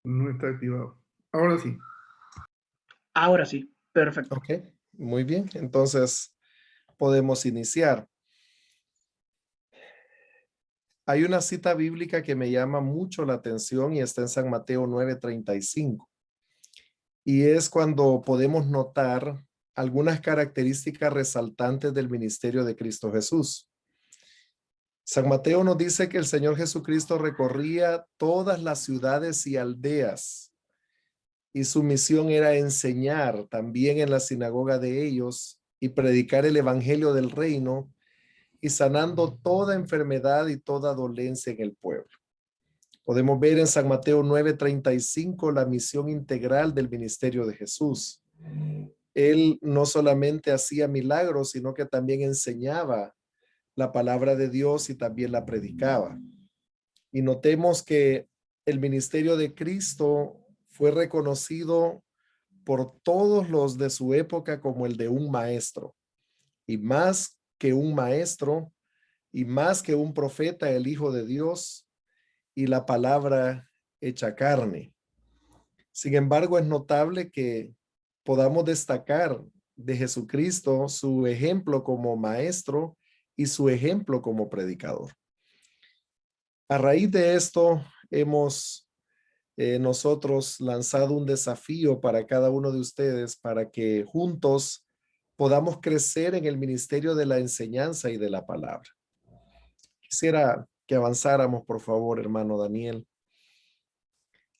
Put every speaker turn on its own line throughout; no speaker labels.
No está activado. Ahora sí.
Ahora sí, perfecto.
Ok, muy bien. Entonces podemos iniciar. Hay una cita bíblica que me llama mucho la atención y está en San Mateo 9:35. Y es cuando podemos notar algunas características resaltantes del ministerio de Cristo Jesús. San Mateo nos dice que el Señor Jesucristo recorría todas las ciudades y aldeas y su misión era enseñar también en la sinagoga de ellos y predicar el evangelio del reino y sanando toda enfermedad y toda dolencia en el pueblo. Podemos ver en San Mateo 9:35 la misión integral del ministerio de Jesús. Él no solamente hacía milagros, sino que también enseñaba la palabra de Dios y también la predicaba. Y notemos que el ministerio de Cristo fue reconocido por todos los de su época como el de un maestro. Y más que un maestro, y más que un profeta, el Hijo de Dios y la palabra hecha carne. Sin embargo, es notable que podamos destacar de Jesucristo su ejemplo como maestro y su ejemplo como predicador. A raíz de esto, hemos nosotros lanzado un desafío para cada uno de ustedes para que juntos podamos crecer en el ministerio de la enseñanza y de la palabra. Quisiera que avanzáramos, por favor, hermano Daniel.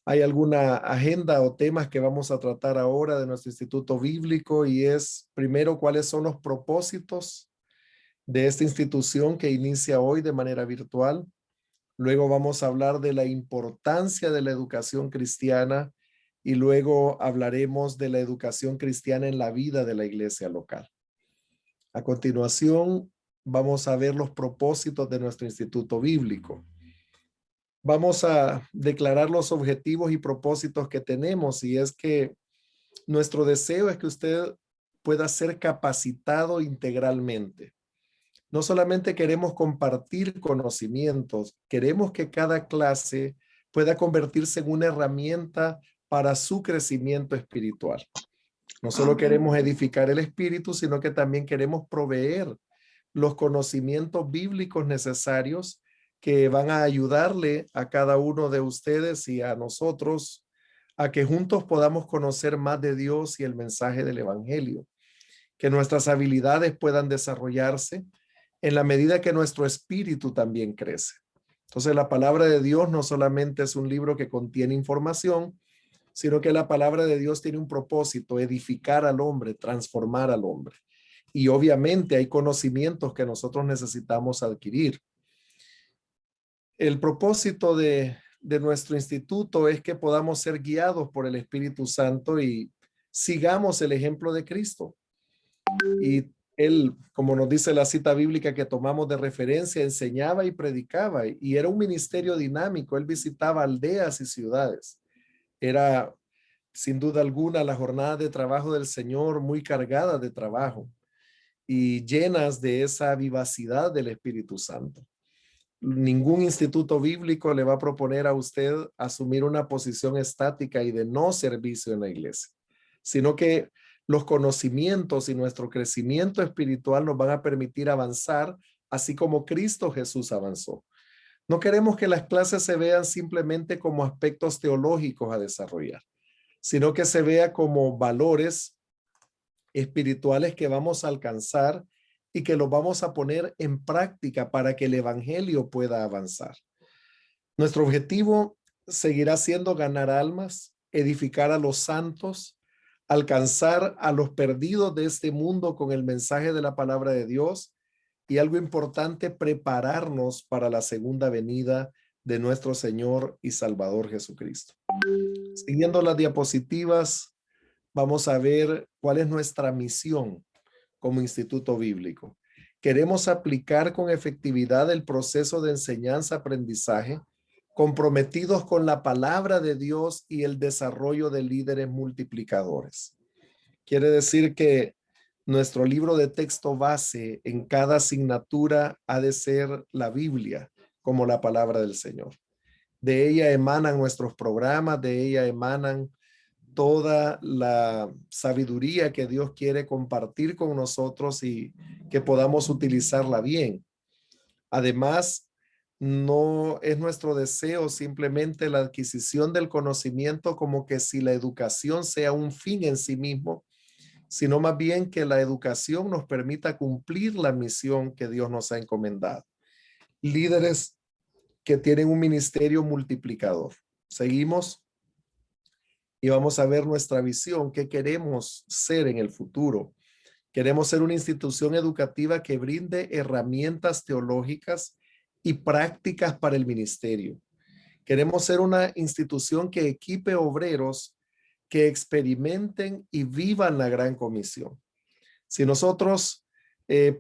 ¿Hay alguna agenda o temas que vamos a tratar ahora de nuestro Instituto Bíblico? Y es, primero, cuáles son los propósitos de esta institución que inicia hoy de manera virtual. Luego vamos a hablar de la importancia de la educación cristiana y luego hablaremos de la educación cristiana en la vida de la iglesia local. A continuación, vamos a ver los propósitos de nuestro Instituto Bíblico. Vamos a declarar los objetivos y propósitos que tenemos, y es que nuestro deseo es que usted pueda ser capacitado integralmente. No solamente queremos compartir conocimientos, queremos que cada clase pueda convertirse en una herramienta para su crecimiento espiritual. No solo queremos edificar el espíritu, sino que también queremos proveer los conocimientos bíblicos necesarios que van a ayudarle a cada uno de ustedes y a nosotros a que juntos podamos conocer más de Dios y el mensaje del evangelio, que nuestras habilidades puedan desarrollarse en la medida que nuestro espíritu también crece. Entonces, la palabra de Dios no solamente es un libro que contiene información, sino que la palabra de Dios tiene un propósito: edificar al hombre, transformar al hombre. Y obviamente hay conocimientos que nosotros necesitamos adquirir. El propósito de nuestro instituto es que podamos ser guiados por el Espíritu Santo y sigamos el ejemplo de Cristo. Y él, como nos dice la cita bíblica que tomamos de referencia, enseñaba y predicaba, y era un ministerio dinámico. Él visitaba aldeas y ciudades. Era sin duda alguna la jornada de trabajo del Señor muy cargada de trabajo y llenas de esa vivacidad del Espíritu Santo. Ningún instituto bíblico le va a proponer a usted asumir una posición estática y de no servicio en la iglesia, sino que los conocimientos y nuestro crecimiento espiritual nos van a permitir avanzar, así como Cristo Jesús avanzó. No queremos que las clases se vean simplemente como aspectos teológicos a desarrollar, sino que se vea como valores espirituales que vamos a alcanzar y que los vamos a poner en práctica para que el evangelio pueda avanzar. Nuestro objetivo seguirá siendo ganar almas, edificar a los santos, alcanzar a los perdidos de este mundo con el mensaje de la palabra de Dios y, algo importante, prepararnos para la segunda venida de nuestro Señor y Salvador Jesucristo. Siguiendo las diapositivas, vamos a ver cuál es nuestra misión como Instituto Bíblico. Queremos aplicar con efectividad el proceso de enseñanza-aprendizaje, comprometidos con la palabra de Dios y el desarrollo de líderes multiplicadores. Quiere decir que nuestro libro de texto base en cada asignatura ha de ser la Biblia como la palabra del Señor. De ella emanan nuestros programas, de ella emanan toda la sabiduría que Dios quiere compartir con nosotros y que podamos utilizarla bien. Además, no es nuestro deseo simplemente la adquisición del conocimiento como que si la educación sea un fin en sí mismo, sino más bien que la educación nos permita cumplir la misión que Dios nos ha encomendado. Líderes que tienen un ministerio multiplicador. Seguimos y vamos a ver nuestra visión, qué queremos ser en el futuro. Queremos ser una institución educativa que brinde herramientas teológicas y prácticas para el ministerio. Queremos ser una institución que equipe obreros que experimenten y vivan la gran comisión. Si nosotros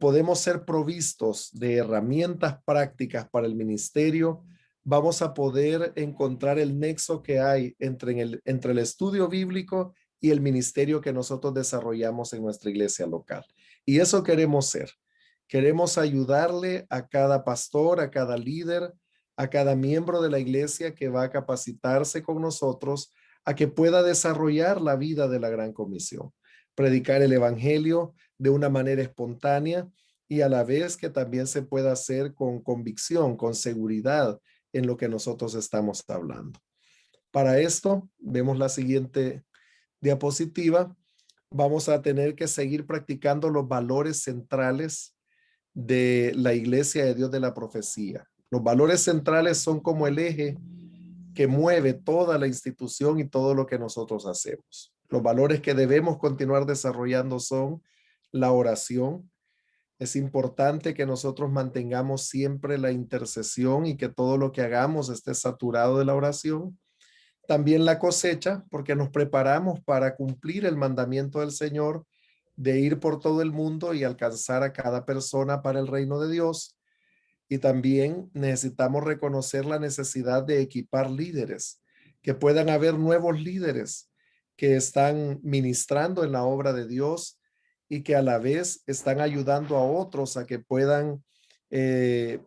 podemos ser provistos de herramientas prácticas para el ministerio, vamos a poder encontrar el nexo que hay entre el estudio bíblico y el ministerio que nosotros desarrollamos en nuestra iglesia local. Y eso queremos ser. Queremos ayudarle a cada pastor, a cada líder, a cada miembro de la iglesia que va a capacitarse con nosotros a que pueda desarrollar la vida de la gran comisión, predicar el evangelio de una manera espontánea y a la vez que también se pueda hacer con convicción, con seguridad en lo que nosotros estamos hablando. Para esto, vemos la siguiente diapositiva. Vamos a tener que seguir practicando los valores centrales de la Iglesia de Dios de la Profecía. Los valores centrales son como el eje que mueve toda la institución y todo lo que nosotros hacemos. Los valores que debemos continuar desarrollando son la oración. Es importante que nosotros mantengamos siempre la intercesión y que todo lo que hagamos esté saturado de la oración. También la cosecha, porque nos preparamos para cumplir el mandamiento del Señor de ir por todo el mundo y alcanzar a cada persona para el reino de Dios. Y también necesitamos reconocer la necesidad de equipar líderes, que puedan haber nuevos líderes que están ministrando en la obra de Dios y que a la vez están ayudando a otros a que puedan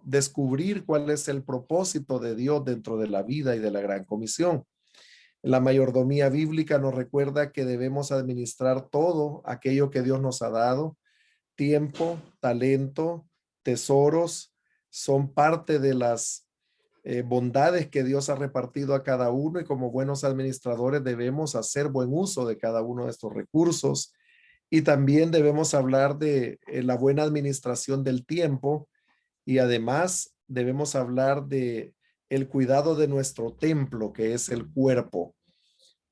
descubrir cuál es el propósito de Dios dentro de la vida y de la gran comisión. La mayordomía bíblica nos recuerda que debemos administrar todo aquello que Dios nos ha dado, tiempo, talento, tesoros, son parte de las bondades que Dios ha repartido a cada uno y como buenos administradores debemos hacer buen uso de cada uno de estos recursos. Y también debemos hablar de la buena administración del tiempo y además debemos hablar de el cuidado de nuestro templo, que es el cuerpo.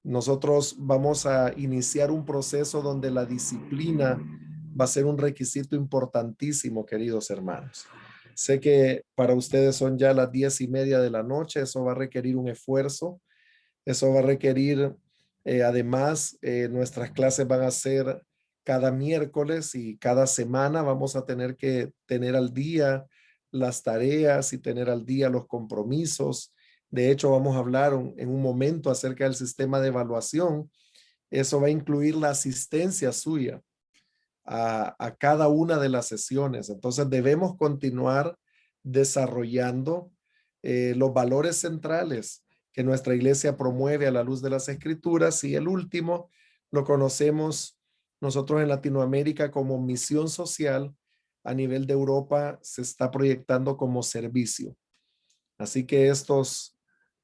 Nosotros vamos a iniciar un proceso donde la disciplina va a ser un requisito importantísimo, queridos hermanos. Sé que para ustedes son ya las 10:30 de la noche, eso va a requerir un esfuerzo, eso va a requerir, además, nuestras clases van a ser cada miércoles y cada semana vamos a tener que tener al día las tareas y tener al día los compromisos. De hecho, vamos a hablar en un momento acerca del sistema de evaluación. Eso va a incluir la asistencia suya a cada una de las sesiones. Entonces debemos continuar desarrollando los valores centrales que nuestra iglesia promueve a la luz de las escrituras y el último lo conocemos nosotros en Latinoamérica como misión social. A nivel de Europa se está proyectando como servicio. Así que estos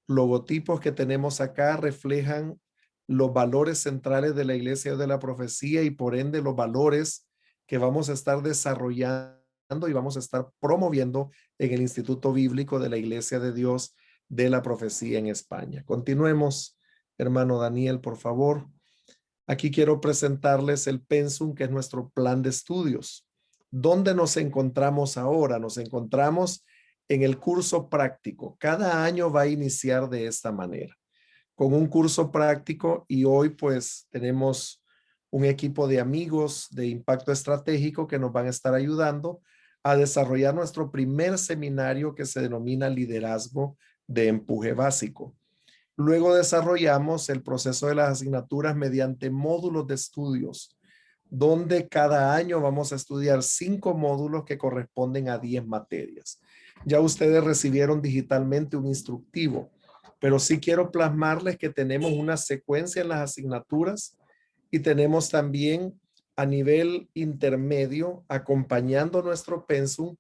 logotipos que tenemos acá reflejan los valores centrales de la Iglesia de la Profecía y por ende los valores que vamos a estar desarrollando y vamos a estar promoviendo en el Instituto Bíblico de la Iglesia de Dios de la Profecía en España. Continuemos, hermano Daniel, por favor. Aquí quiero presentarles el pensum, que es nuestro plan de estudios. ¿Dónde nos encontramos ahora? Nos encontramos en el curso práctico. Cada año va a iniciar de esta manera, con un curso práctico y hoy pues tenemos un equipo de amigos de impacto estratégico que nos van a estar ayudando a desarrollar nuestro primer seminario que se denomina liderazgo de empuje básico. Luego desarrollamos el proceso de las asignaturas mediante módulos de estudios, donde cada año vamos a estudiar 5 módulos que corresponden a 10 materias. Ya ustedes recibieron digitalmente un instructivo pero sí quiero plasmarles que tenemos una secuencia en las asignaturas y tenemos también a nivel intermedio, acompañando nuestro pensum,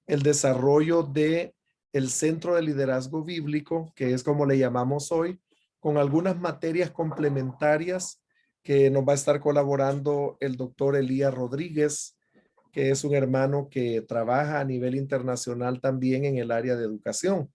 el desarrollo de el Centro de Liderazgo Bíblico, que es como le llamamos hoy, con algunas materias complementarias que nos va a estar colaborando el doctor Elías Rodríguez, que es un hermano que trabaja a nivel internacional también en el área de educación.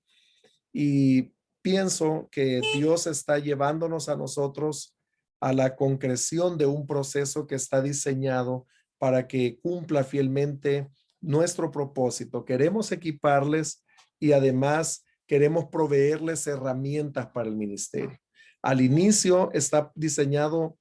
Y pienso que Dios está llevándonos a nosotros a la concreción de un proceso que está diseñado para que cumpla fielmente nuestro propósito. Queremos equiparles y además queremos proveerles herramientas para el ministerio. Al inicio está diseñado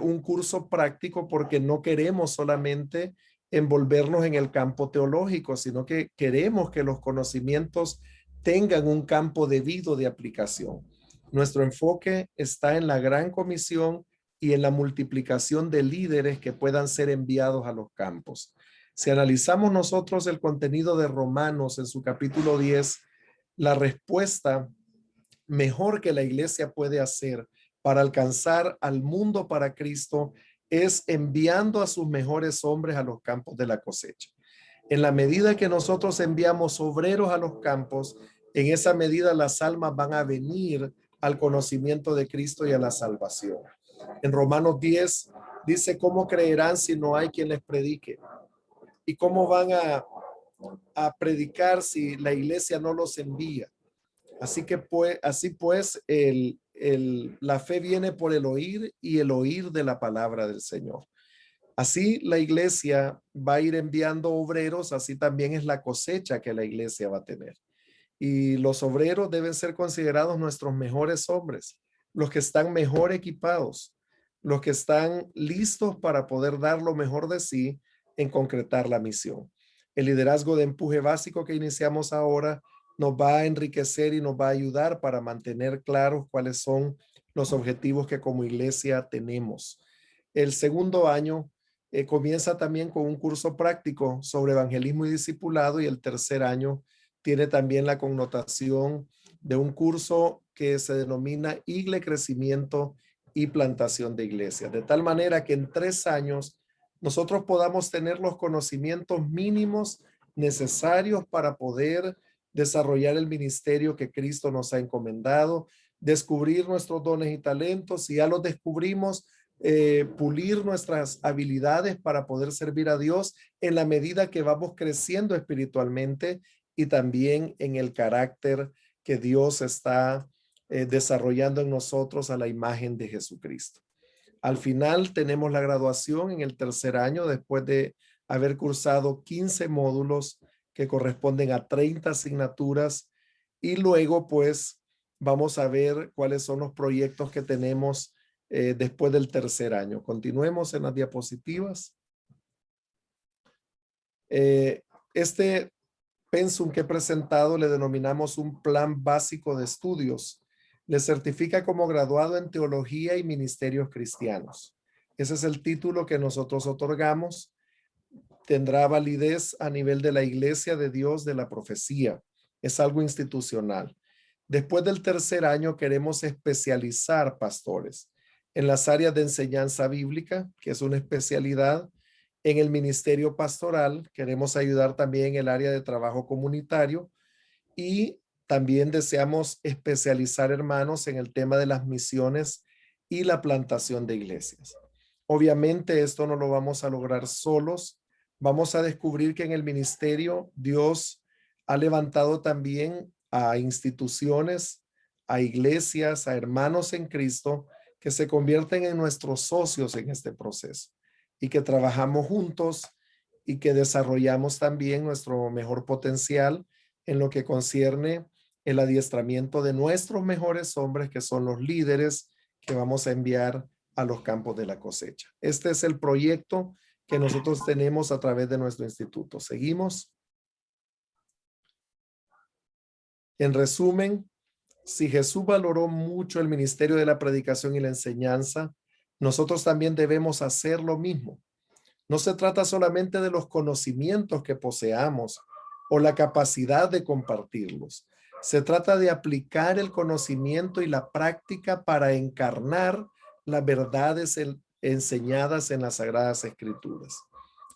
un curso práctico porque no queremos solamente envolvernos en el campo teológico, sino que queremos que los conocimientos tengan un campo debido de aplicación. Nuestro enfoque está en la gran comisión y en la multiplicación de líderes que puedan ser enviados a los campos. Si analizamos nosotros el contenido de Romanos en su capítulo 10, la respuesta mejor que la iglesia puede hacer para alcanzar al mundo para Cristo es enviando a sus mejores hombres a los campos de la cosecha. En la medida que nosotros enviamos obreros a los campos, en esa medida las almas van a venir al conocimiento de Cristo y a la salvación. En Romanos 10 dice, ¿cómo creerán si no hay quien les predique? ¿Y cómo van a predicar si la iglesia no los envía? Así pues, la fe viene por el oír y el oír de la palabra del Señor. Así la iglesia va a ir enviando obreros, así también es la cosecha que la iglesia va a tener. Y los obreros deben ser considerados nuestros mejores hombres, los que están mejor equipados, los que están listos para poder dar lo mejor de sí en concretar la misión. El liderazgo de empuje básico que iniciamos ahora nos va a enriquecer y nos va a ayudar para mantener claros cuáles son los objetivos que como iglesia tenemos. El segundo año comienza también con un curso práctico sobre evangelismo y discipulado, y el tercer año tiene también la connotación de un curso que se denomina Igle Crecimiento y Plantación de Iglesias, de tal manera que en 3 años nosotros podamos tener los conocimientos mínimos necesarios para poder desarrollar el ministerio que Cristo nos ha encomendado, descubrir nuestros dones y talentos. Si ya los descubrimos, pulir nuestras habilidades para poder servir a Dios en la medida que vamos creciendo espiritualmente y también en el carácter que Dios está desarrollando en nosotros a la imagen de Jesucristo. Al final tenemos la graduación en el tercer año después de haber cursado 15 módulos que corresponden a 30 asignaturas, y luego pues vamos a ver cuáles son los proyectos que tenemos después del tercer año. Continuemos en las diapositivas. Este pensum que he presentado le denominamos un plan básico de estudios. Le certifica como graduado en teología y ministerios cristianos. Ese es el título que nosotros otorgamos. Tendrá validez a nivel de la Iglesia de Dios de la Profecía. Es algo institucional. Después del tercer año queremos especializar pastores en las áreas de enseñanza bíblica, que es una especialidad. En el ministerio pastoral queremos ayudar también en el área de trabajo comunitario, y también deseamos especializar hermanos en el tema de las misiones y la plantación de iglesias. Obviamente esto no lo vamos a lograr solos. Vamos a descubrir que en el ministerio Dios ha levantado también a instituciones, a iglesias, a hermanos en Cristo que se convierten en nuestros socios en este proceso y que trabajamos juntos y que desarrollamos también nuestro mejor potencial en lo que concierne el adiestramiento de nuestros mejores hombres, que son los líderes que vamos a enviar a los campos de la cosecha. Este es el proyecto que nosotros tenemos a través de nuestro instituto. Seguimos. En resumen, si Jesús valoró mucho el ministerio de la predicación y la enseñanza, nosotros también debemos hacer lo mismo. No se trata solamente de los conocimientos que poseamos o la capacidad de compartirlos. Se trata de aplicar el conocimiento y la práctica para encarnar las verdades enseñadas en las Sagradas Escrituras.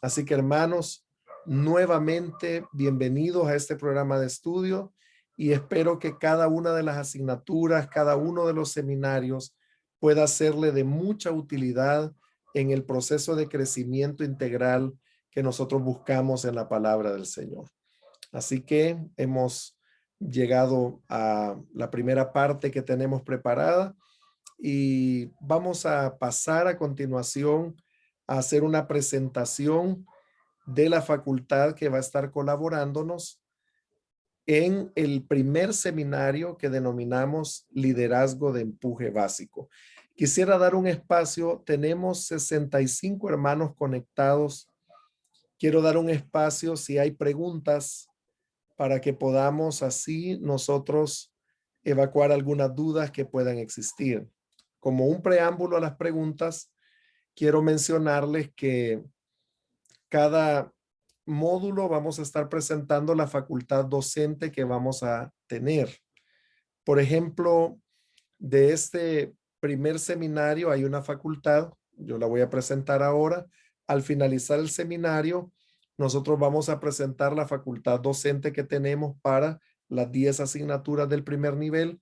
Así que, hermanos, nuevamente bienvenidos a este programa de estudio y espero que cada una de las asignaturas, cada uno de los seminarios pueda serle de mucha utilidad en el proceso de crecimiento integral que nosotros buscamos en la palabra del Señor. Así que hemos llegado a la primera parte que tenemos preparada y vamos a pasar a continuación a hacer una presentación de la facultad que va a estar colaborándonos en el primer seminario que denominamos Liderazgo de Empuje Básico. Quisiera dar un espacio, tenemos 65 hermanos conectados. Quiero dar un espacio si hay preguntas para que podamos así nosotros evacuar algunas dudas que puedan existir. Como un preámbulo a las preguntas, quiero mencionarles que cada módulo vamos a estar presentando la facultad docente que vamos a tener. Por ejemplo, de este primer seminario hay una facultad, yo la voy a presentar ahora. Al finalizar el seminario, nosotros vamos a presentar la facultad docente que tenemos para las 10 asignaturas del primer nivel.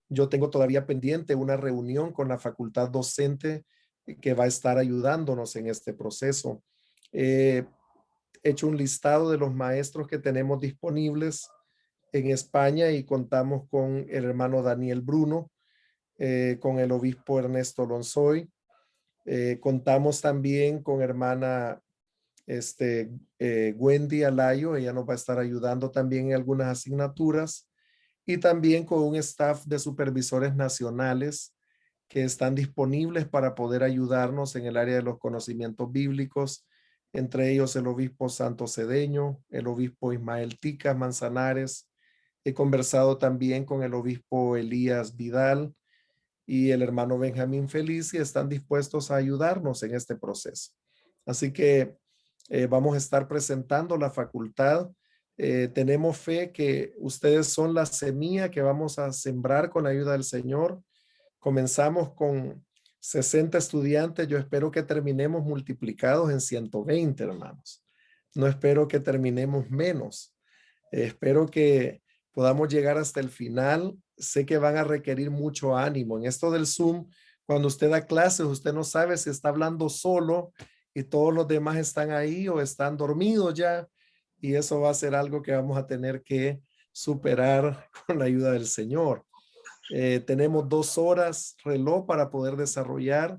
Yo tengo todavía pendiente una reunión con la facultad docente que va a estar ayudándonos en este proceso. He hecho un listado de los maestros que tenemos disponibles en España y contamos con el hermano Daniel Bruno, con el obispo Ernesto Lonzoy. Contamos también con hermana Wendy Alayo, ella nos va a estar ayudando también en algunas asignaturas y también con un staff de supervisores nacionales que están disponibles para poder ayudarnos en el área de los conocimientos bíblicos, entre ellos el obispo Santos Cedeño, el obispo Ismael Ticas Manzanares. He conversado también con el obispo Elías Vidal y el hermano Benjamín Feliz y están dispuestos a ayudarnos en este proceso. Así que vamos a estar presentando la facultad. Tenemos fe que ustedes son la semilla que vamos a sembrar con la ayuda del Señor. Comenzamos con 60 estudiantes. Yo espero que terminemos multiplicados en 120, hermanos. No espero que terminemos menos. Espero que podamos llegar hasta el final. Sé que van a requerir mucho ánimo. En esto del Zoom, cuando usted da clases, usted no sabe si está hablando solo y todos los demás están ahí o están dormidos ya. Y eso va a ser algo que vamos a tener que superar con la ayuda del Señor. Tenemos 2 horas reloj para poder desarrollar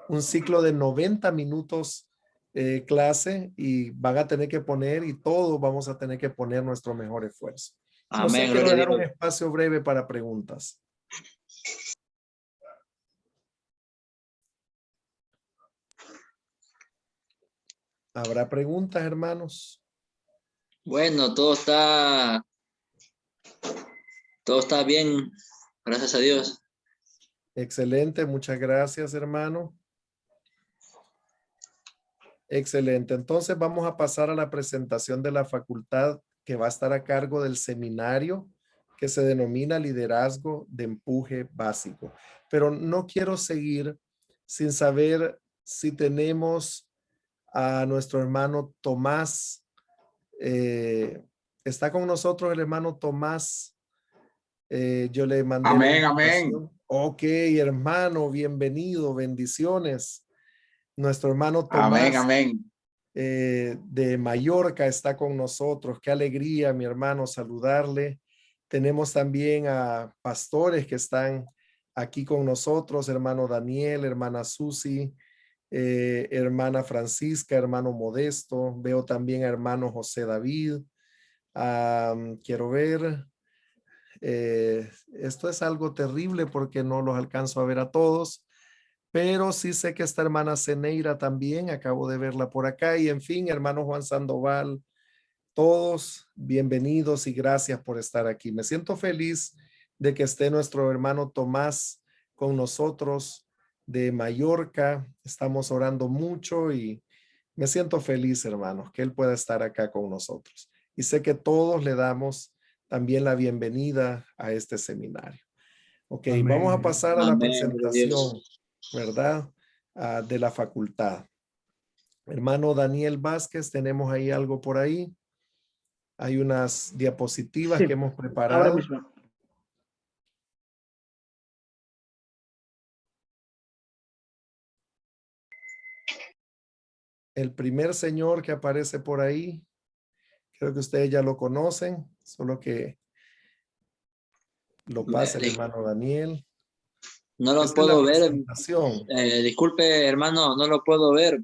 un ciclo de 90 minutos clase y van a tener que poner y todos vamos a tener que poner nuestro mejor esfuerzo. No sé, quiero dejar un espacio breve para preguntas. ¿Habrá preguntas, hermanos?
Bueno, todo está bien, gracias a Dios.
Excelente, muchas gracias, hermano. Excelente, entonces vamos a pasar a la presentación de la facultad que va a estar a cargo del seminario que se denomina Liderazgo de Empuje Básico. Pero no quiero seguir sin saber si tenemos a nuestro hermano Tomás. Está con nosotros el hermano Tomás. Yo le mandé.
Amén, amén.
Ok, hermano, bienvenido, bendiciones. Nuestro hermano Tomás.
Amén, amén.
De Mallorca está con nosotros. Qué alegría, mi hermano, saludarle. Tenemos también a pastores que están aquí con nosotros, hermano Daniel, hermana Susi, hermana Francisca, hermano Modesto. Veo también a hermano José David. Quiero ver. Esto es algo terrible porque no los alcanzo a ver a todos, pero sí sé que esta hermana Ceneira también, acabo de verla por acá, y en fin, hermano Juan Sandoval, todos bienvenidos y gracias por estar aquí. Me siento feliz de que esté nuestro hermano Tomás con nosotros de Mallorca. Estamos orando mucho y me siento feliz, hermanos, que él pueda estar acá con nosotros. Y sé que todos le damos también la bienvenida a este seminario. Ok,
Amén.
vamos a pasar a la
Amén, gloria a
presentación,
Dios.
¿verdad? De la facultad. Hermano Daniel Vázquez, tenemos ahí algo por ahí. Hay unas diapositivas
Sí,
que hemos
ahora
preparado.
mismo.
El primer señor que aparece por ahí, creo que ustedes ya lo conocen, solo que lo pasa el
Dis-
hermano Daniel.
No lo
Esta es la
puedo ver.
presentación.
Disculpe, hermano, no lo puedo ver.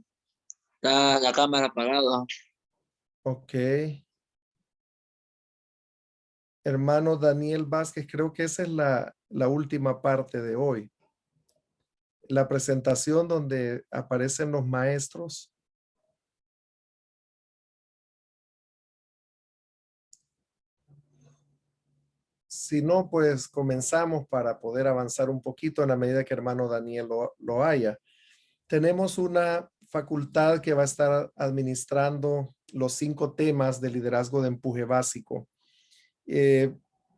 Está la cámara apagada.
Ok. Hermano Daniel Vázquez, creo que esa es la última parte de hoy. La presentación donde aparecen los maestros. Si no, pues comenzamos para poder avanzar un poquito en la medida que hermano Daniel lo haya. Tenemos una facultad que va a estar administrando los 5 temas de liderazgo de empuje básico.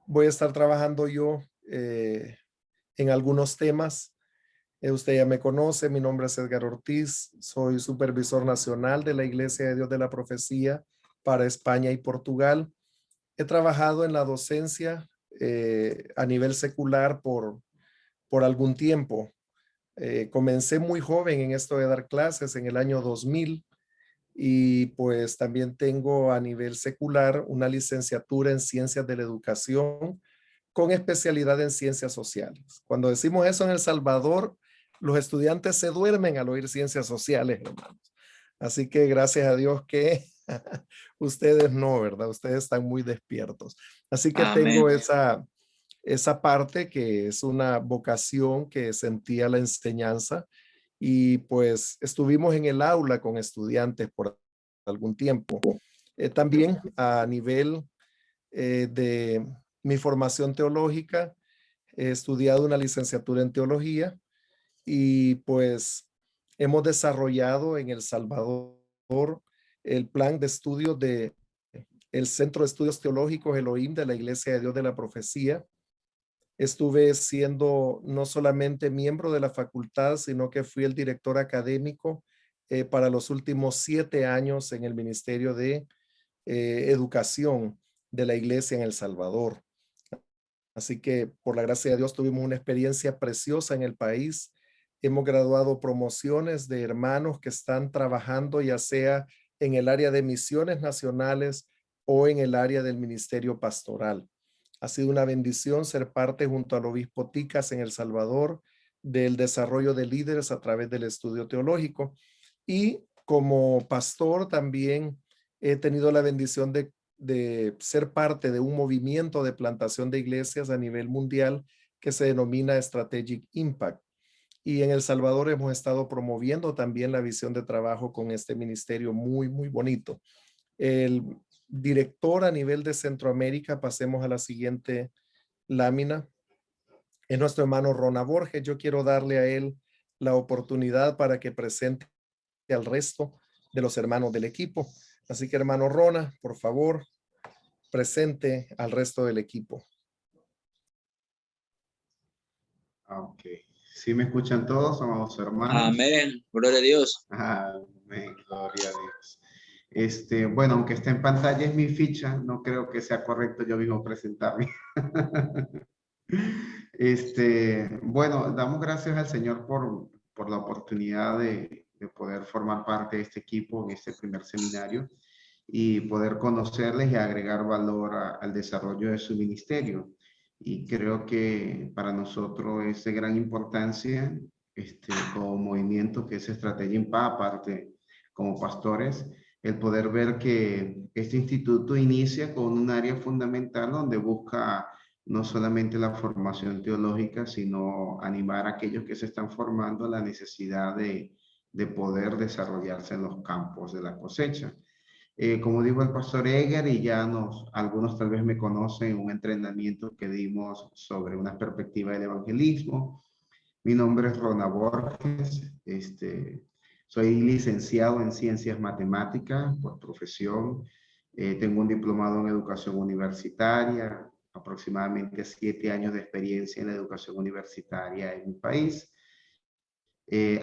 Voy a estar trabajando yo en algunos temas. Usted ya me conoce, mi nombre es Edgar Ortiz, soy supervisor nacional de la Iglesia de Dios de la Profecía para España y Portugal. He trabajado en la docencia a nivel secular por algún tiempo. Comencé muy joven en esto de dar clases en el año 2000 y pues también tengo a nivel secular una licenciatura en ciencias de la educación con especialidad en ciencias sociales. Cuando decimos eso en El Salvador, los estudiantes se duermen al oír ciencias sociales, hermanos. Así que gracias a Dios que ustedes no, ¿verdad? Ustedes están muy despiertos. Así que
Amén.
tengo esa parte que es una vocación que sentía la enseñanza y pues estuvimos en el aula con estudiantes por algún tiempo. También a nivel de mi formación teológica, he estudiado una licenciatura en teología y pues hemos desarrollado en El Salvador el plan de estudios de el Centro de Estudios Teológicos Elohim de la Iglesia de Dios de la Profecía. Estuve siendo no solamente miembro de la facultad, sino que fui el director académico para los últimos 7 años en el Ministerio de Educación de la Iglesia en El Salvador. Así que por la gracia de Dios tuvimos una experiencia preciosa en el país. Hemos graduado promociones de hermanos que están trabajando ya sea en el área de misiones nacionales o en el área del ministerio pastoral. Ha sido una bendición ser parte junto al obispo Ticas en El Salvador del desarrollo de líderes a través del estudio teológico. Y como pastor también he tenido la bendición de ser parte de un movimiento de plantación de iglesias a nivel mundial que se denomina Strategic Impact. Y en El Salvador hemos estado promoviendo también la visión de trabajo con este ministerio muy, muy bonito. El director a nivel de Centroamérica, pasemos a la siguiente lámina, es nuestro hermano Rona Borges. Yo quiero darle a él la oportunidad para que presente al resto de los hermanos del equipo. Así que hermano Rona, por favor, presente al resto del equipo.
Ok. ¿Sí me escuchan todos, amados hermanos?
Amén, gloria a Dios.
Amén, gloria a Dios. Bueno, aunque está en pantalla es mi ficha, no creo que sea correcto yo mismo presentarme. Bueno, damos gracias al Señor por la oportunidad de poder formar parte de este equipo en este primer seminario y poder conocerles y agregar valor al desarrollo de su ministerio. Y creo que para nosotros es de gran importancia, como movimiento que es Estrategia Impact, aparte como pastores, el poder ver que este instituto inicia con un área fundamental donde busca no solamente la formación teológica, sino animar a aquellos que se están formando a la necesidad de poder desarrollarse en los campos de la cosecha. Como dijo el pastor Eger, y ya algunos tal vez me conocen, un entrenamiento que dimos sobre una perspectiva del evangelismo. Mi nombre es Rona Borges, soy licenciado en Ciencias Matemáticas por profesión Tengo un diplomado en educación universitaria, aproximadamente 7 años de experiencia en la educación universitaria en mi país.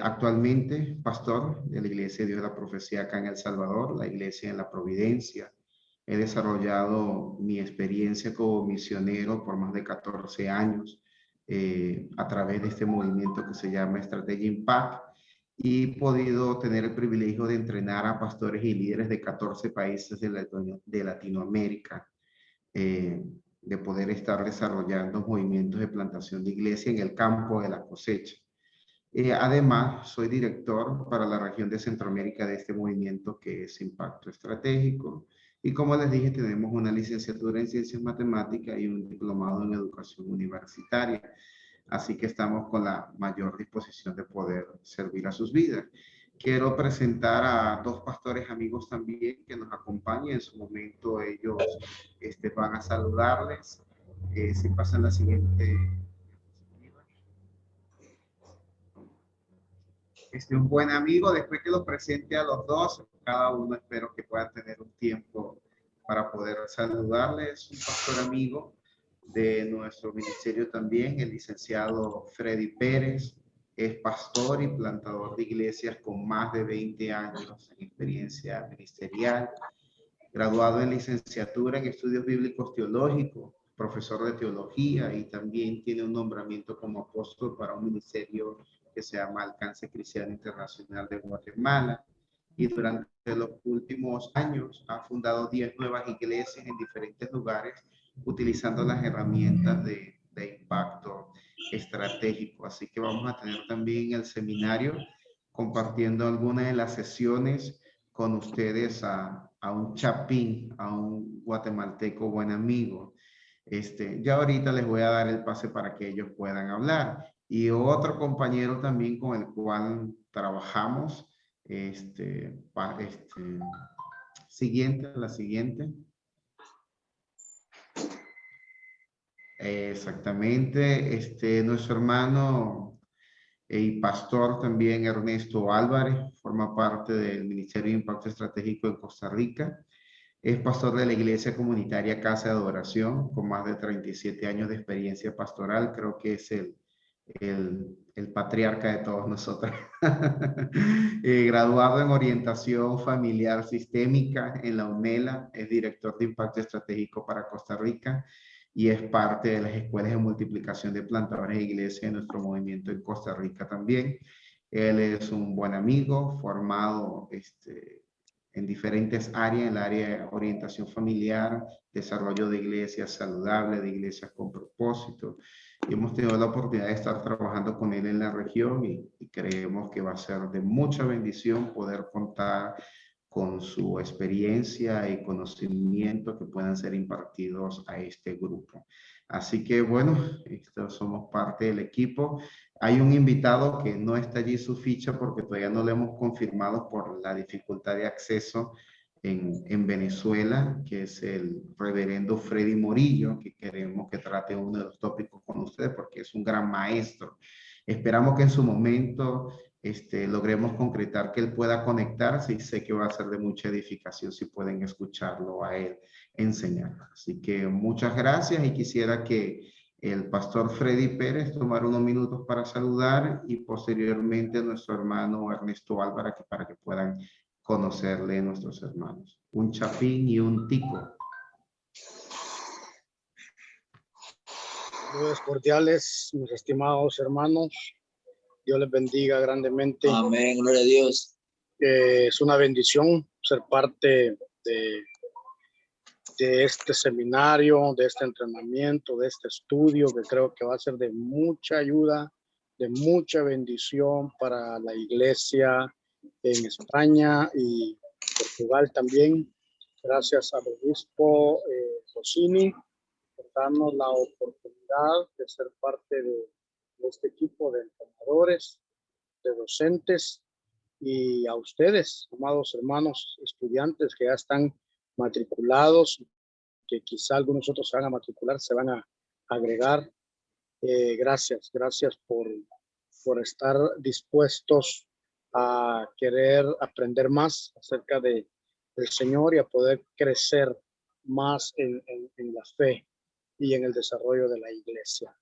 Actualmente, pastor de la Iglesia de Dios de la Profecía acá en El Salvador, la Iglesia en la Providencia. He desarrollado mi experiencia como misionero por más de 14 años a través de este movimiento que se llama Estrategia Impact, y he podido tener el privilegio de entrenar a pastores y líderes de 14 países de Latinoamérica, de poder estar desarrollando movimientos de plantación de iglesia en el campo de la cosecha. Además, soy director para la región de Centroamérica de este movimiento que es Impacto Estratégico. Y como les dije, tenemos una licenciatura en Ciencias Matemáticas y un diplomado en Educación Universitaria. Así que estamos con la mayor disposición de poder servir a sus vidas. Quiero presentar a 2 pastores amigos también que nos acompañan. En su momento ellos van a saludarles. Si pasan la siguiente. Un buen amigo, después que los presente a los 2, cada uno espero que puedan tener un tiempo para poder saludarles. Un pastor amigo de nuestro ministerio también, el licenciado Freddy Pérez, es pastor y plantador de iglesias con más de 20 años en experiencia ministerial, graduado en licenciatura en estudios bíblicos teológicos, profesor de teología, y también tiene un nombramiento como apóstol para un ministerio que se llama Alcance Cristiano Internacional de Guatemala. Y durante los últimos años ha fundado 10 nuevas iglesias en diferentes lugares, utilizando las herramientas de impacto estratégico. Así que vamos a tener también el seminario compartiendo algunas de las sesiones con ustedes a un chapín, a un guatemalteco buen amigo. Ya ahorita les voy a dar el pase para que ellos puedan hablar. Y otro compañero también con el cual trabajamos, siguiente, la siguiente. Exactamente, nuestro hermano y pastor también, Ernesto Álvarez, forma parte del Ministerio de Impacto Estratégico en Costa Rica. Es pastor de la Iglesia Comunitaria Casa de Adoración, con más de 37 años de experiencia pastoral. Creo que es el patriarca de todos nosotros. Graduado en orientación familiar sistémica en la UNELA, es director de Impacto Estratégico para Costa Rica y es parte de las escuelas de multiplicación de plantadores de iglesia en nuestro movimiento en Costa Rica también. Él es un buen amigo, formado en diferentes áreas, en el área de orientación familiar, desarrollo de iglesias saludables, de iglesias con propósito. Y hemos tenido la oportunidad de estar trabajando con él en la región y creemos que va a ser de mucha bendición poder contar con su experiencia y conocimiento que puedan ser impartidos a este grupo. Así que bueno, somos parte del equipo. Hay un invitado que no está allí su ficha porque todavía no lo hemos confirmado por la dificultad de acceso en Venezuela, que es el reverendo Freddy Morillo, que queremos que trate uno de los tópicos con ustedes porque es un gran maestro. Esperamos que en su momento logremos concretar que él pueda conectarse, y sé que va a ser de mucha edificación si pueden escucharlo a él enseñar. Así que muchas gracias, y quisiera que el pastor Freddy Pérez tomara unos minutos para saludar, y posteriormente nuestro hermano Ernesto Álvarez para que puedan conocerle nuestros hermanos. Un chapín y un tico.
Saludos cordiales, mis estimados hermanos. Dios les bendiga grandemente.
Amén, gloria a Dios.
Es una bendición ser parte de este seminario, de este entrenamiento, de este estudio, que creo que va a ser de mucha ayuda, de mucha bendición para la iglesia en España y Portugal también. Gracias al obispo Rossini por darnos la oportunidad de ser parte de este equipo de entrenadores, de docentes, y a ustedes, amados hermanos estudiantes que ya están matriculados, que quizá algunos otros se van a matricular, se van a agregar. Gracias por estar dispuestos a querer aprender más acerca de del Señor y a poder crecer más en la fe y en el desarrollo de la iglesia.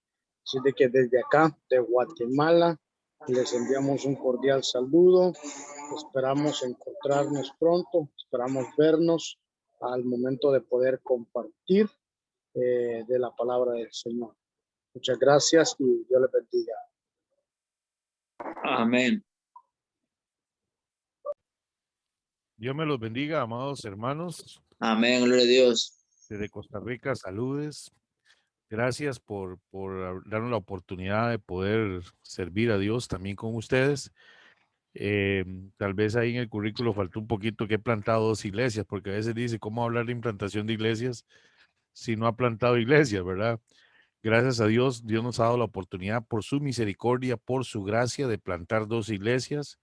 Así de que desde acá, de Guatemala, les enviamos un cordial saludo. Esperamos encontrarnos pronto, esperamos vernos al momento de poder compartir de la palabra del Señor. Muchas gracias y Dios les bendiga.
Amén.
Dios me los bendiga, amados hermanos.
Amén, gloria a Dios.
Desde Costa Rica, saludes. Gracias por darnos la oportunidad de poder servir a Dios también con ustedes. Tal vez ahí en el currículo faltó un poquito que he plantado 2 iglesias, porque a veces dice, ¿cómo hablar de implantación de iglesias si no ha plantado iglesias, verdad? Gracias a Dios, Dios nos ha dado la oportunidad por su misericordia, por su gracia de plantar 2 iglesias,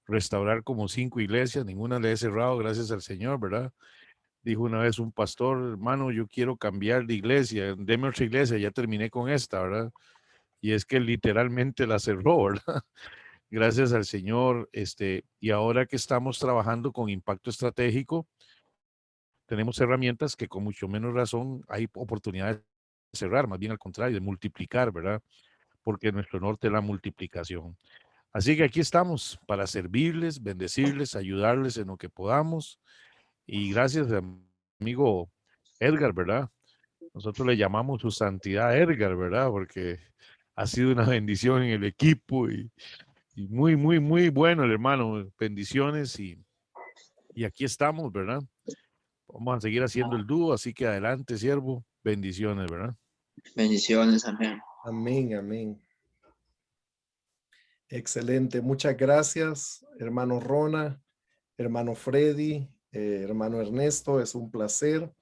restaurar como 5 iglesias, ninguna le he cerrado, gracias al Señor, ¿verdad? Dijo una vez un pastor, hermano, yo quiero cambiar de iglesia, deme otra iglesia, ya terminé con esta, ¿verdad? Y es que literalmente la cerró, ¿verdad? Gracias al Señor, y ahora que estamos trabajando con impacto estratégico, tenemos herramientas que con mucho menos razón hay oportunidades de cerrar, más bien al contrario, de multiplicar, ¿verdad? Porque nuestro norte es la multiplicación. Así que aquí estamos para servirles, bendecirles, ayudarles en lo que podamos. Y gracias, amigo Edgar, ¿verdad? Nosotros le llamamos su santidad Edgar, ¿verdad? Porque ha sido una bendición en el equipo y muy, muy, muy bueno el hermano. Bendiciones y aquí estamos, ¿verdad? Vamos a seguir haciendo el dúo, así que adelante, siervo. Bendiciones, ¿verdad?
Bendiciones, amén.
Amén, amén. Excelente. Muchas gracias, hermano Rona, hermano Freddy, hermano Ernesto. Es un placer.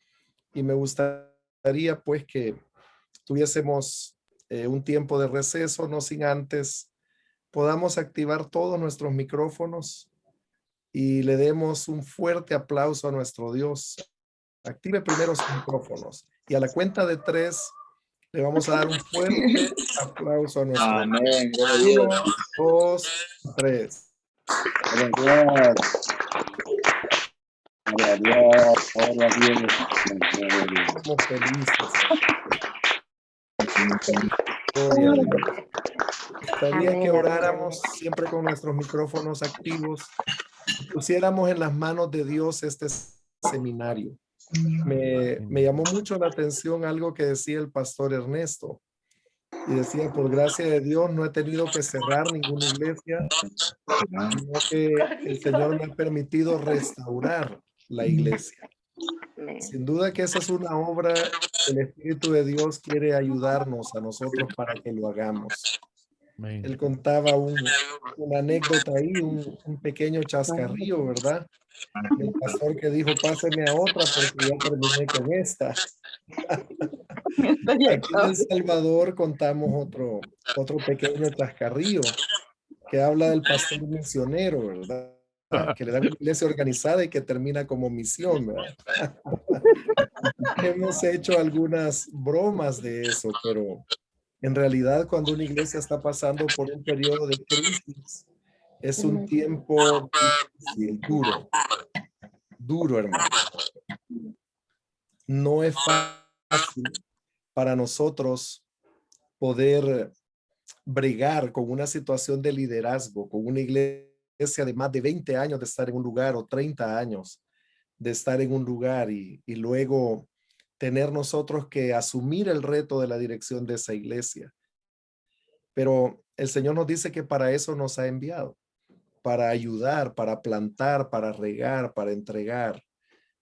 Y me gustaría pues que tuviésemos un tiempo de receso, no sin antes podamos activar todos nuestros micrófonos y le demos un fuerte aplauso a nuestro Dios. Active primero sus micrófonos y a la cuenta de 3 le vamos a dar un fuerte aplauso a nuestro Dios.
Amén, gloria a Dios.
1, 2, 3. Somos felices. Gloria a Dios. Gustaría que oráramos siempre con nuestros micrófonos activos, pusiéramos en las manos de Dios este seminario. Me llamó mucho la atención algo que decía el pastor Ernesto. Y decía, por gracia de Dios, no he tenido que cerrar ninguna iglesia, sino que el Señor me ha permitido restaurar la iglesia. Sin duda que esa es una obra que el Espíritu de Dios quiere ayudarnos a nosotros para que lo hagamos.
Amén.
Él contaba una anécdota ahí, un pequeño chascarrillo, ¿verdad? El pastor que dijo, páseme a otra porque ya terminé con esta. Aquí en El Salvador contamos otro pequeño chascarrillo que habla del pastor misionero, ¿verdad? Que le da una iglesia organizada y que termina como misión, ¿verdad? Hemos hecho algunas bromas de eso, pero en realidad cuando una iglesia está pasando por un periodo de crisis, es un tiempo difícil, duro, hermano. No es fácil para nosotros poder bregar con una situación de liderazgo, con una iglesia de más de 20 años de estar en un lugar o 30 años de estar en un lugar y luego tener nosotros que asumir el reto de la dirección de esa iglesia. Pero el Señor nos dice que para eso nos ha enviado, para ayudar, para plantar, para regar, para entregar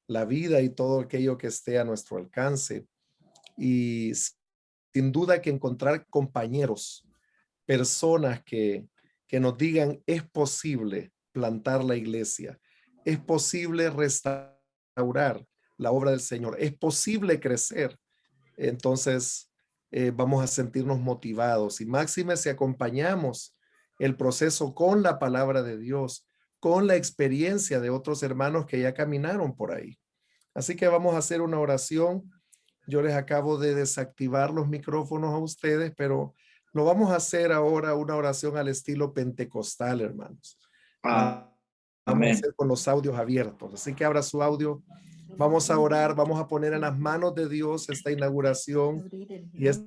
la vida y todo aquello que esté a nuestro alcance. Y sin duda que encontrar compañeros, personas que nos digan es posible plantar la iglesia, es posible restaurar la obra del Señor, es posible crecer. Entonces vamos a sentirnos motivados y máxime si acompañamos el proceso con la palabra de Dios, con la experiencia de otros hermanos que ya caminaron por ahí. Así que vamos a hacer una oración. Yo les acabo de desactivar los micrófonos a ustedes, pero lo vamos a hacer ahora una oración al estilo pentecostal, hermanos. vamos a
Amén.
hacer con los audios abiertos. Así que abra su audio. Vamos a orar, vamos a poner en las manos de Dios esta inauguración y este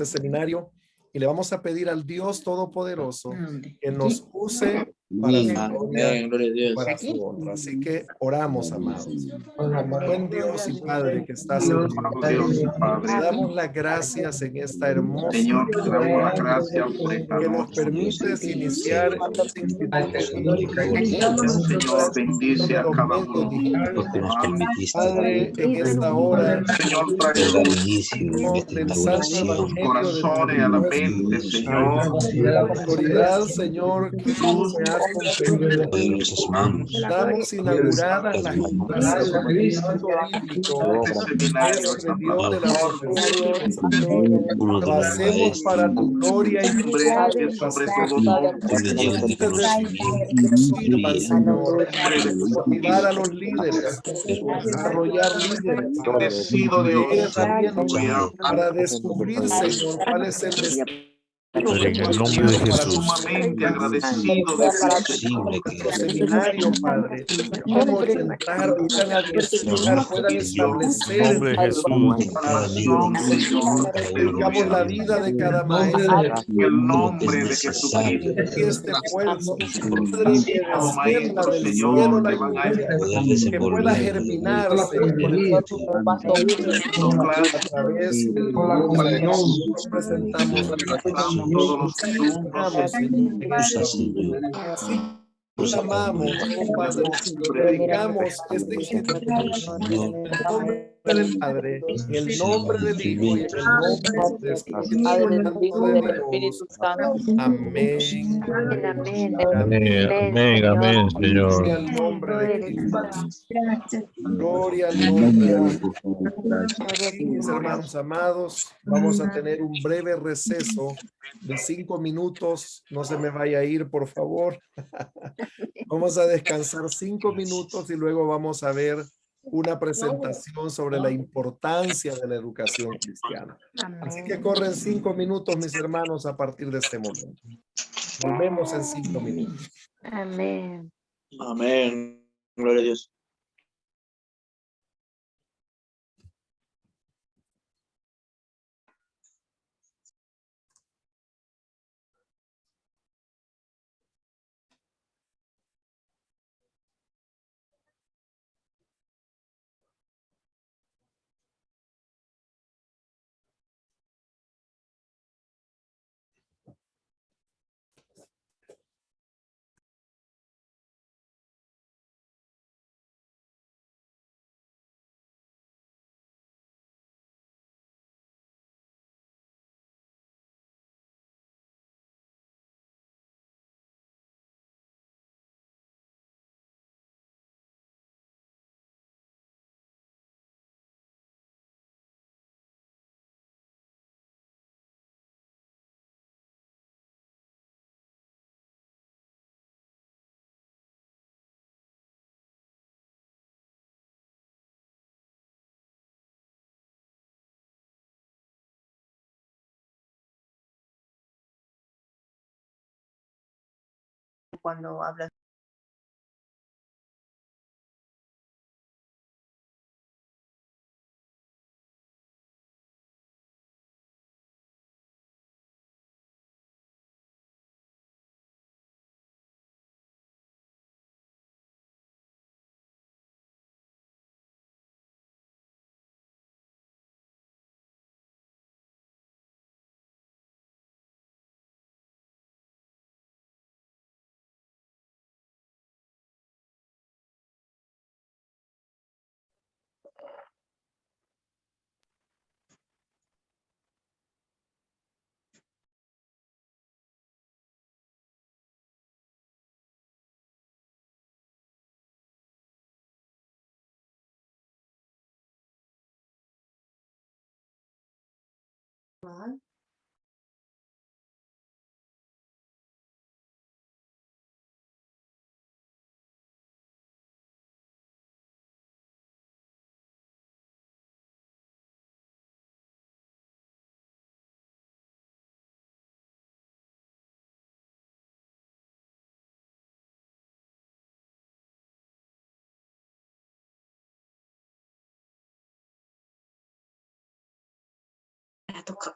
seminario. Y le vamos a pedir al Dios Todopoderoso que nos use para su gloria
Amén. Gloria a
y
Dios.
para su honra. Así que oramos, amados. Buen Dios y Padre que estás en los
Amado Dios y Padre.
te damos las gracias en esta hermosa
Señor, te damos las gracias por esta
que nos
noche.
permites iniciar este instituto bíblico
Señor, bendice a
los
cada
medios
uno.
digitales.
Porque nos permitiste
Padre, en esta hora,
Señor, trae
dar
luz
inicio en
Señor,
esta
del santo
a
inauguración.
los
evangelio de
corazones, a la
Dios,
mente, Señor.
la autoridad, Señor, que tú me has conferido.
Poderosas manos,
Damos inauguradas
las
las
manos
clases del instituto bíblico,
Este seminario,
Maestro de
esta
Dios de la
plataforma,
profesión.
uno de
Lo
los
hacemos para
maestros,
tu gloria y tu
nombre que es sobre todo nombre.
tuyo Dios de conocimiento,
sirvan,
sabiduría,
Señor,
Nombre de
motivar a los
Jesucristo.
líderes, desarrollar líderes,
Bendecido
tener
Dios.
herramientas
Padre,
para descubrir, Señor, cuál es el destino
Padre,
que
en
tú
el
has
nombre de
tenido para tu
Jesús.
Sumamente
iglesia.
agradecido
es
de ti,
posible
Señor.
que
Nuestro seminario, Padre, puedan orientar, puedan adiestrar, puedan
Dios,
En el
establecer
nombre de Jesús.
cada miembro
salvación, Señor,
cada
de
uno de
tu
digamos la
siervo.
vida de cada maestro,
En el
lo que es
nombre de
necesario
Jesucristo.
y este pueblo,
y
Padre, que
Los
descienda
maestros,
del cielo
Señor,
la
que van a
lluvia,
poder
que pueda
desenvolver
germinar,
tu
Señor,
espíritu
dando
a
clases.
través de nosotros presentamos a la
Pasamos todos los alumnos.
Señor, en
usa,
esta vida.
Señor,
Así
usa con
amamos, oh Padre,
Nombre
dedicamos este instituto
Señor,
en el nombre del Padre, en el nombre del Hijo y en el nombre del Espíritu Santo de Dios. Amén.
Amén, amén, amén,
Gloria
Señor.
al nombre de Cristo. Gloria al nombre de Cristo. Y mis hermanos amados, vamos a tener un breve receso de 5 minutos. No se me vaya a ir, por favor. Vamos a descansar 5 minutos y luego vamos a ver una presentación sobre la importancia de la educación cristiana. Así que corren 5 minutos, mis hermanos, a partir de este momento. Volvemos en 5 minutos.
Amén. Gloria a Dios.
Cuando hablas toca.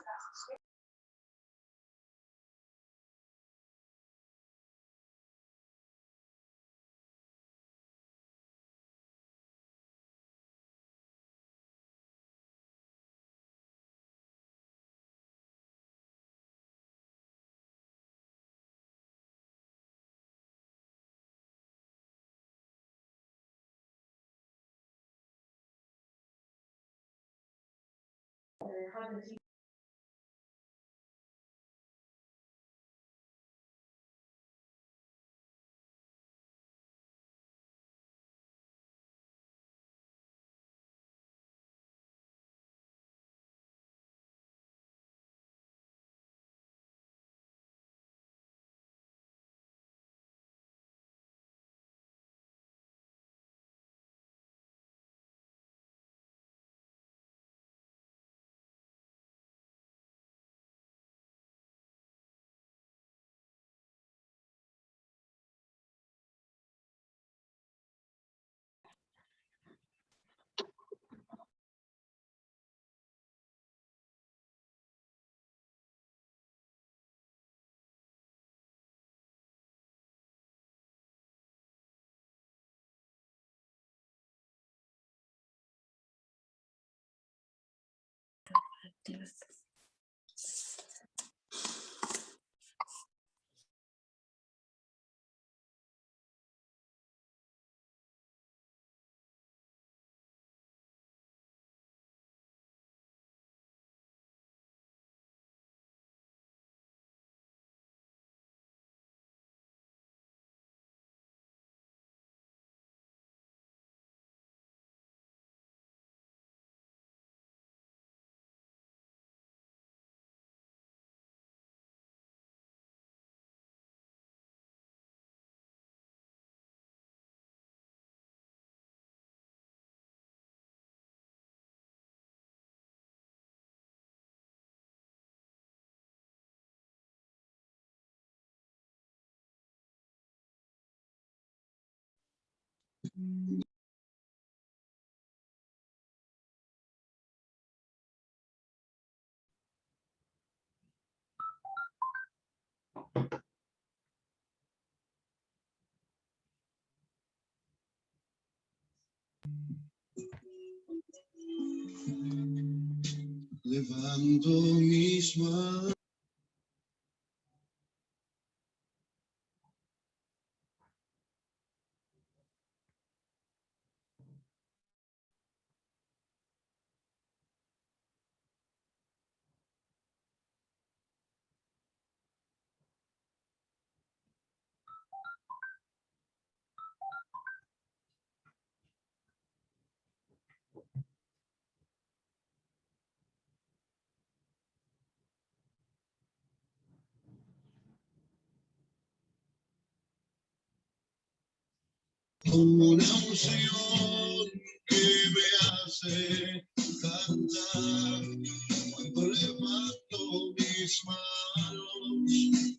Levanto mis manos. Una unción que me hace cantar cuando levanto mis manos.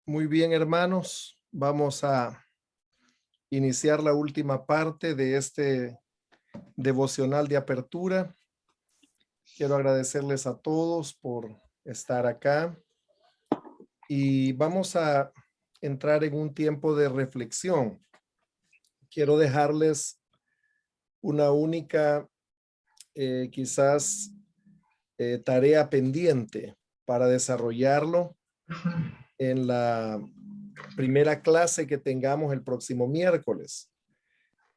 Muy bien, hermanos. Vamos a iniciar la última parte de este devocional de apertura. Quiero agradecerles a todos por estar acá y vamos a entrar en un tiempo de reflexión. Quiero dejarles una única, quizás, tarea pendiente para desarrollarlo en la primera clase que tengamos el próximo miércoles.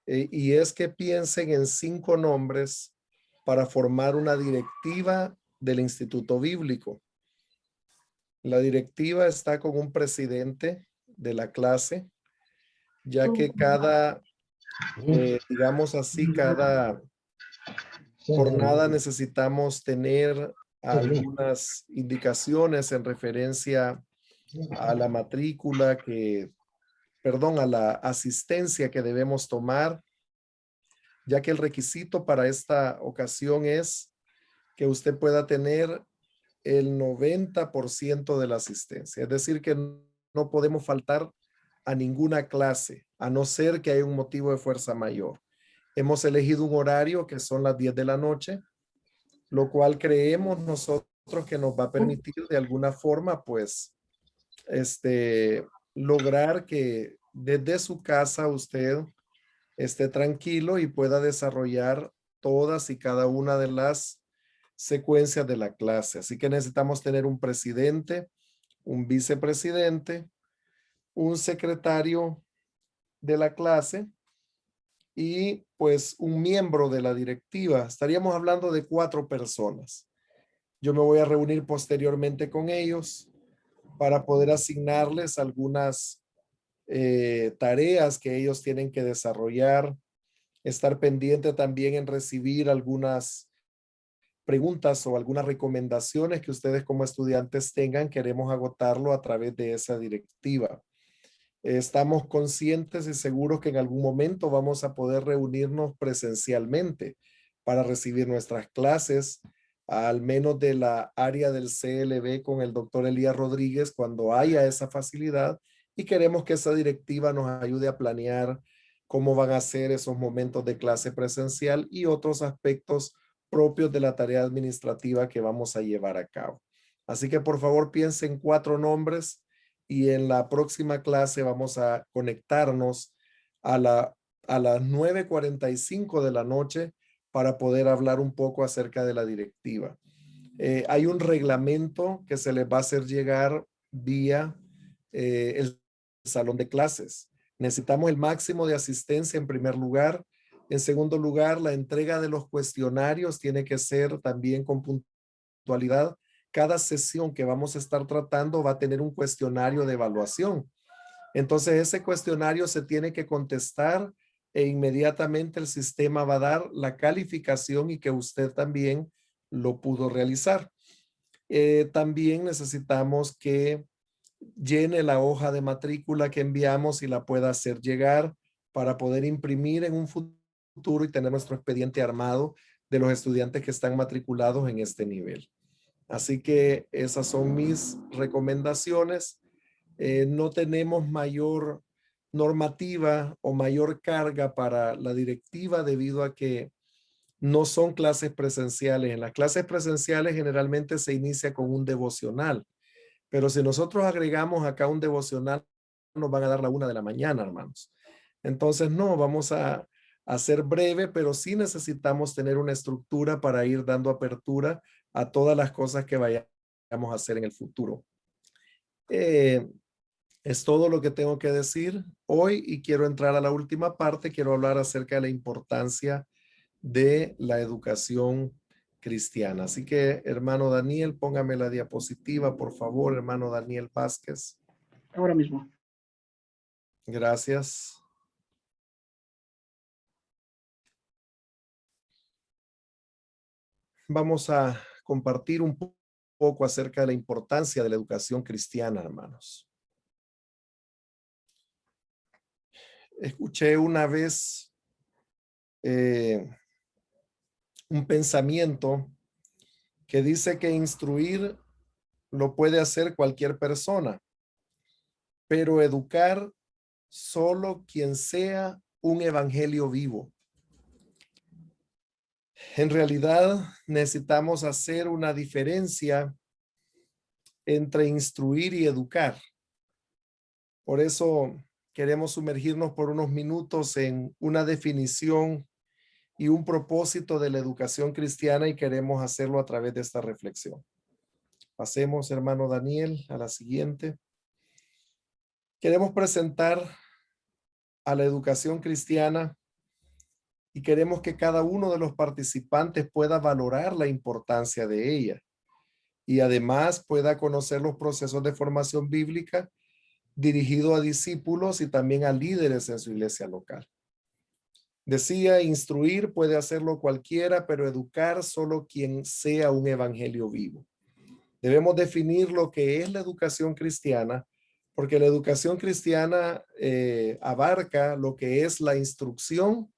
Y es que piensen en 5 nombres para formar una directiva del Instituto Bíblico. La directiva está con un presidente de la clase, ya que cada, digamos así, cada jornada necesitamos tener algunas indicaciones en referencia a la matrícula a la asistencia que debemos tomar, ya que el requisito para esta ocasión es que usted pueda tener el 90% de la asistencia. Es decir, que no podemos faltar a ninguna clase, a no ser que haya un motivo de fuerza mayor. Hemos elegido un horario que son las 10 de la noche, lo cual creemos nosotros que nos va a permitir de alguna forma, pues, lograr que desde su casa usted esté tranquilo y pueda desarrollar todas y cada una de las secuencias de la clase. Así que necesitamos tener un presidente, un vicepresidente, un secretario de la clase y pues un miembro de la directiva. Estaríamos hablando de 4 personas. Yo me voy a reunir posteriormente con ellos para poder asignarles algunas tareas que ellos tienen que desarrollar, estar pendiente también en recibir algunas preguntas o algunas recomendaciones que ustedes como estudiantes tengan. Queremos agotarlo a través de esa directiva. Estamos conscientes y seguros que en algún momento vamos a poder reunirnos presencialmente para recibir nuestras clases, al menos de la área del CLB con el doctor Elías Rodríguez, cuando haya esa facilidad, y queremos que esa directiva nos ayude a planear cómo van a ser esos momentos de clase presencial y otros aspectos propios de la tarea administrativa que vamos a llevar a cabo. Así que por favor piensen 4 nombres y en la próxima clase vamos a conectarnos a las 9:45 de la noche para poder hablar un poco acerca de la directiva. Hay un reglamento que se les va a hacer llegar vía el salón de clases. Necesitamos el máximo de asistencia en primer lugar. En segundo lugar, la entrega de los cuestionarios tiene que ser también con puntualidad. Cada sesión que vamos a estar tratando va a tener un cuestionario de evaluación. Entonces, ese cuestionario se tiene que contestar e inmediatamente el sistema va a dar la calificación y que usted también lo pudo realizar. También necesitamos que llene la hoja de matrícula que enviamos y la pueda hacer llegar para poder imprimir en un futuro y tener nuestro expediente armado de los estudiantes que están matriculados en este nivel. Así que esas son mis recomendaciones. No tenemos mayor normativa o mayor carga para la directiva debido a que no son clases presenciales. En las clases presenciales generalmente se inicia con un devocional, pero si nosotros agregamos acá un devocional, nos van a dar la 1 de la mañana, hermanos. Entonces, no, vamos a hacer breve, pero sí necesitamos tener una estructura para ir dando apertura a todas las cosas que vayamos a hacer en el futuro. Es todo lo que tengo que decir hoy y quiero entrar a la última parte. Quiero hablar acerca de la importancia de la educación cristiana. Así que, hermano Daniel, póngame la diapositiva, por favor, hermano Daniel Vázquez.
Ahora mismo.
Gracias. Vamos a compartir un poco acerca de la importancia de la educación cristiana, hermanos. Escuché una vez un pensamiento que dice que instruir lo puede hacer cualquier persona, pero educar solo quien sea un evangelio vivo. En realidad necesitamos hacer una diferencia entre instruir y educar. Por eso queremos sumergirnos por unos minutos en una definición y un propósito de la educación cristiana y queremos hacerlo a través de esta reflexión. Pasemos, hermano Daniel, a la siguiente. Queremos presentar a la educación cristiana y queremos que cada uno de los participantes pueda valorar la importancia de ella y además pueda conocer los procesos de formación bíblica dirigido a discípulos y también a líderes en su iglesia local. Decía, instruir puede hacerlo cualquiera, pero educar solo quien sea un evangelio vivo. Debemos definir lo que es la educación cristiana, porque la educación cristiana abarca lo que es la instrucción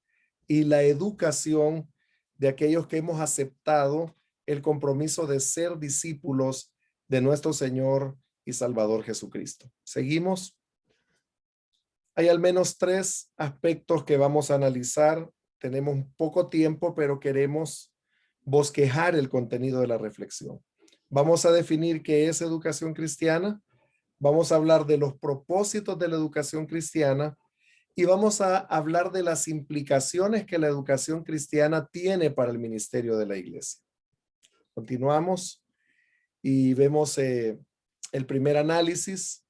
y la educación de aquellos que hemos aceptado el compromiso de ser discípulos de nuestro Señor y Salvador Jesucristo. Seguimos. Hay al menos 3 aspectos que vamos a analizar. Tenemos poco tiempo, pero queremos bosquejar el contenido de la reflexión. Vamos a definir qué es educación cristiana. Vamos a hablar de los propósitos de la educación cristiana y vamos a hablar de las implicaciones que la educación cristiana tiene para el ministerio de la iglesia. Continuamos y vemos el primer análisis,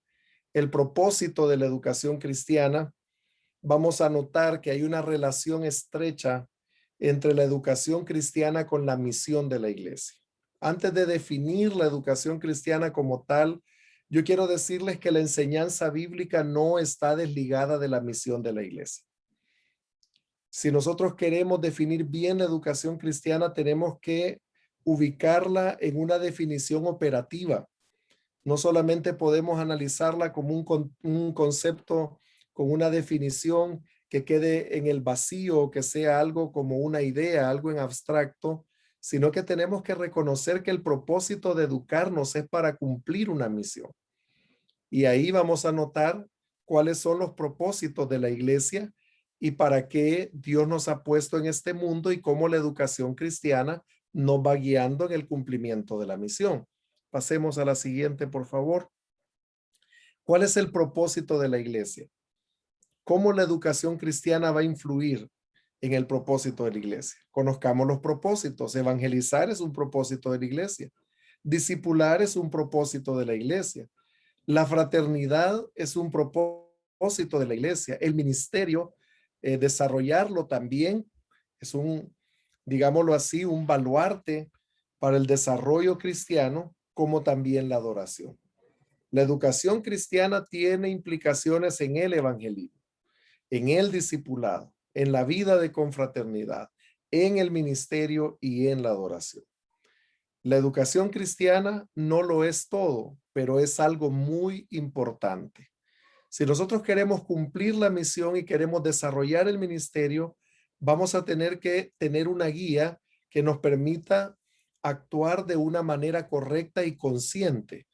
el propósito de la educación cristiana. Vamos a notar que hay una relación estrecha entre la educación cristiana con la misión de la iglesia. Antes de definir la educación cristiana como tal, yo quiero decirles que la enseñanza bíblica no está desligada de la misión de la iglesia. Si nosotros queremos definir bien la educación cristiana, tenemos que ubicarla en una definición operativa. No solamente podemos analizarla como un concepto con una definición que quede en el vacío, que sea algo como una idea, algo en abstracto, sino que tenemos que reconocer que el propósito de educarnos es para cumplir una misión. Y ahí vamos a notar cuáles son los propósitos de la iglesia y para qué Dios nos ha puesto en este mundo y cómo la educación cristiana nos va guiando en el cumplimiento de la misión. Pasemos a la siguiente, por favor. ¿Cuál es el propósito de la iglesia? ¿Cómo la educación cristiana va a influir en el propósito de la iglesia? Conozcamos los propósitos. Evangelizar es un propósito de la iglesia. Discipular es un propósito de la iglesia. La fraternidad es un propósito de la iglesia. El ministerio, desarrollarlo también es digámoslo así, un baluarte para el desarrollo cristiano, como también la adoración. La educación cristiana tiene implicaciones en el evangelismo, en el discipulado, en la vida de confraternidad, en el ministerio y en la adoración. La educación cristiana no lo es todo, pero es algo muy importante. Si nosotros queremos cumplir la misión y queremos desarrollar el ministerio, vamos a tener que tener una guía que nos permita actuar de una manera correcta y consciente.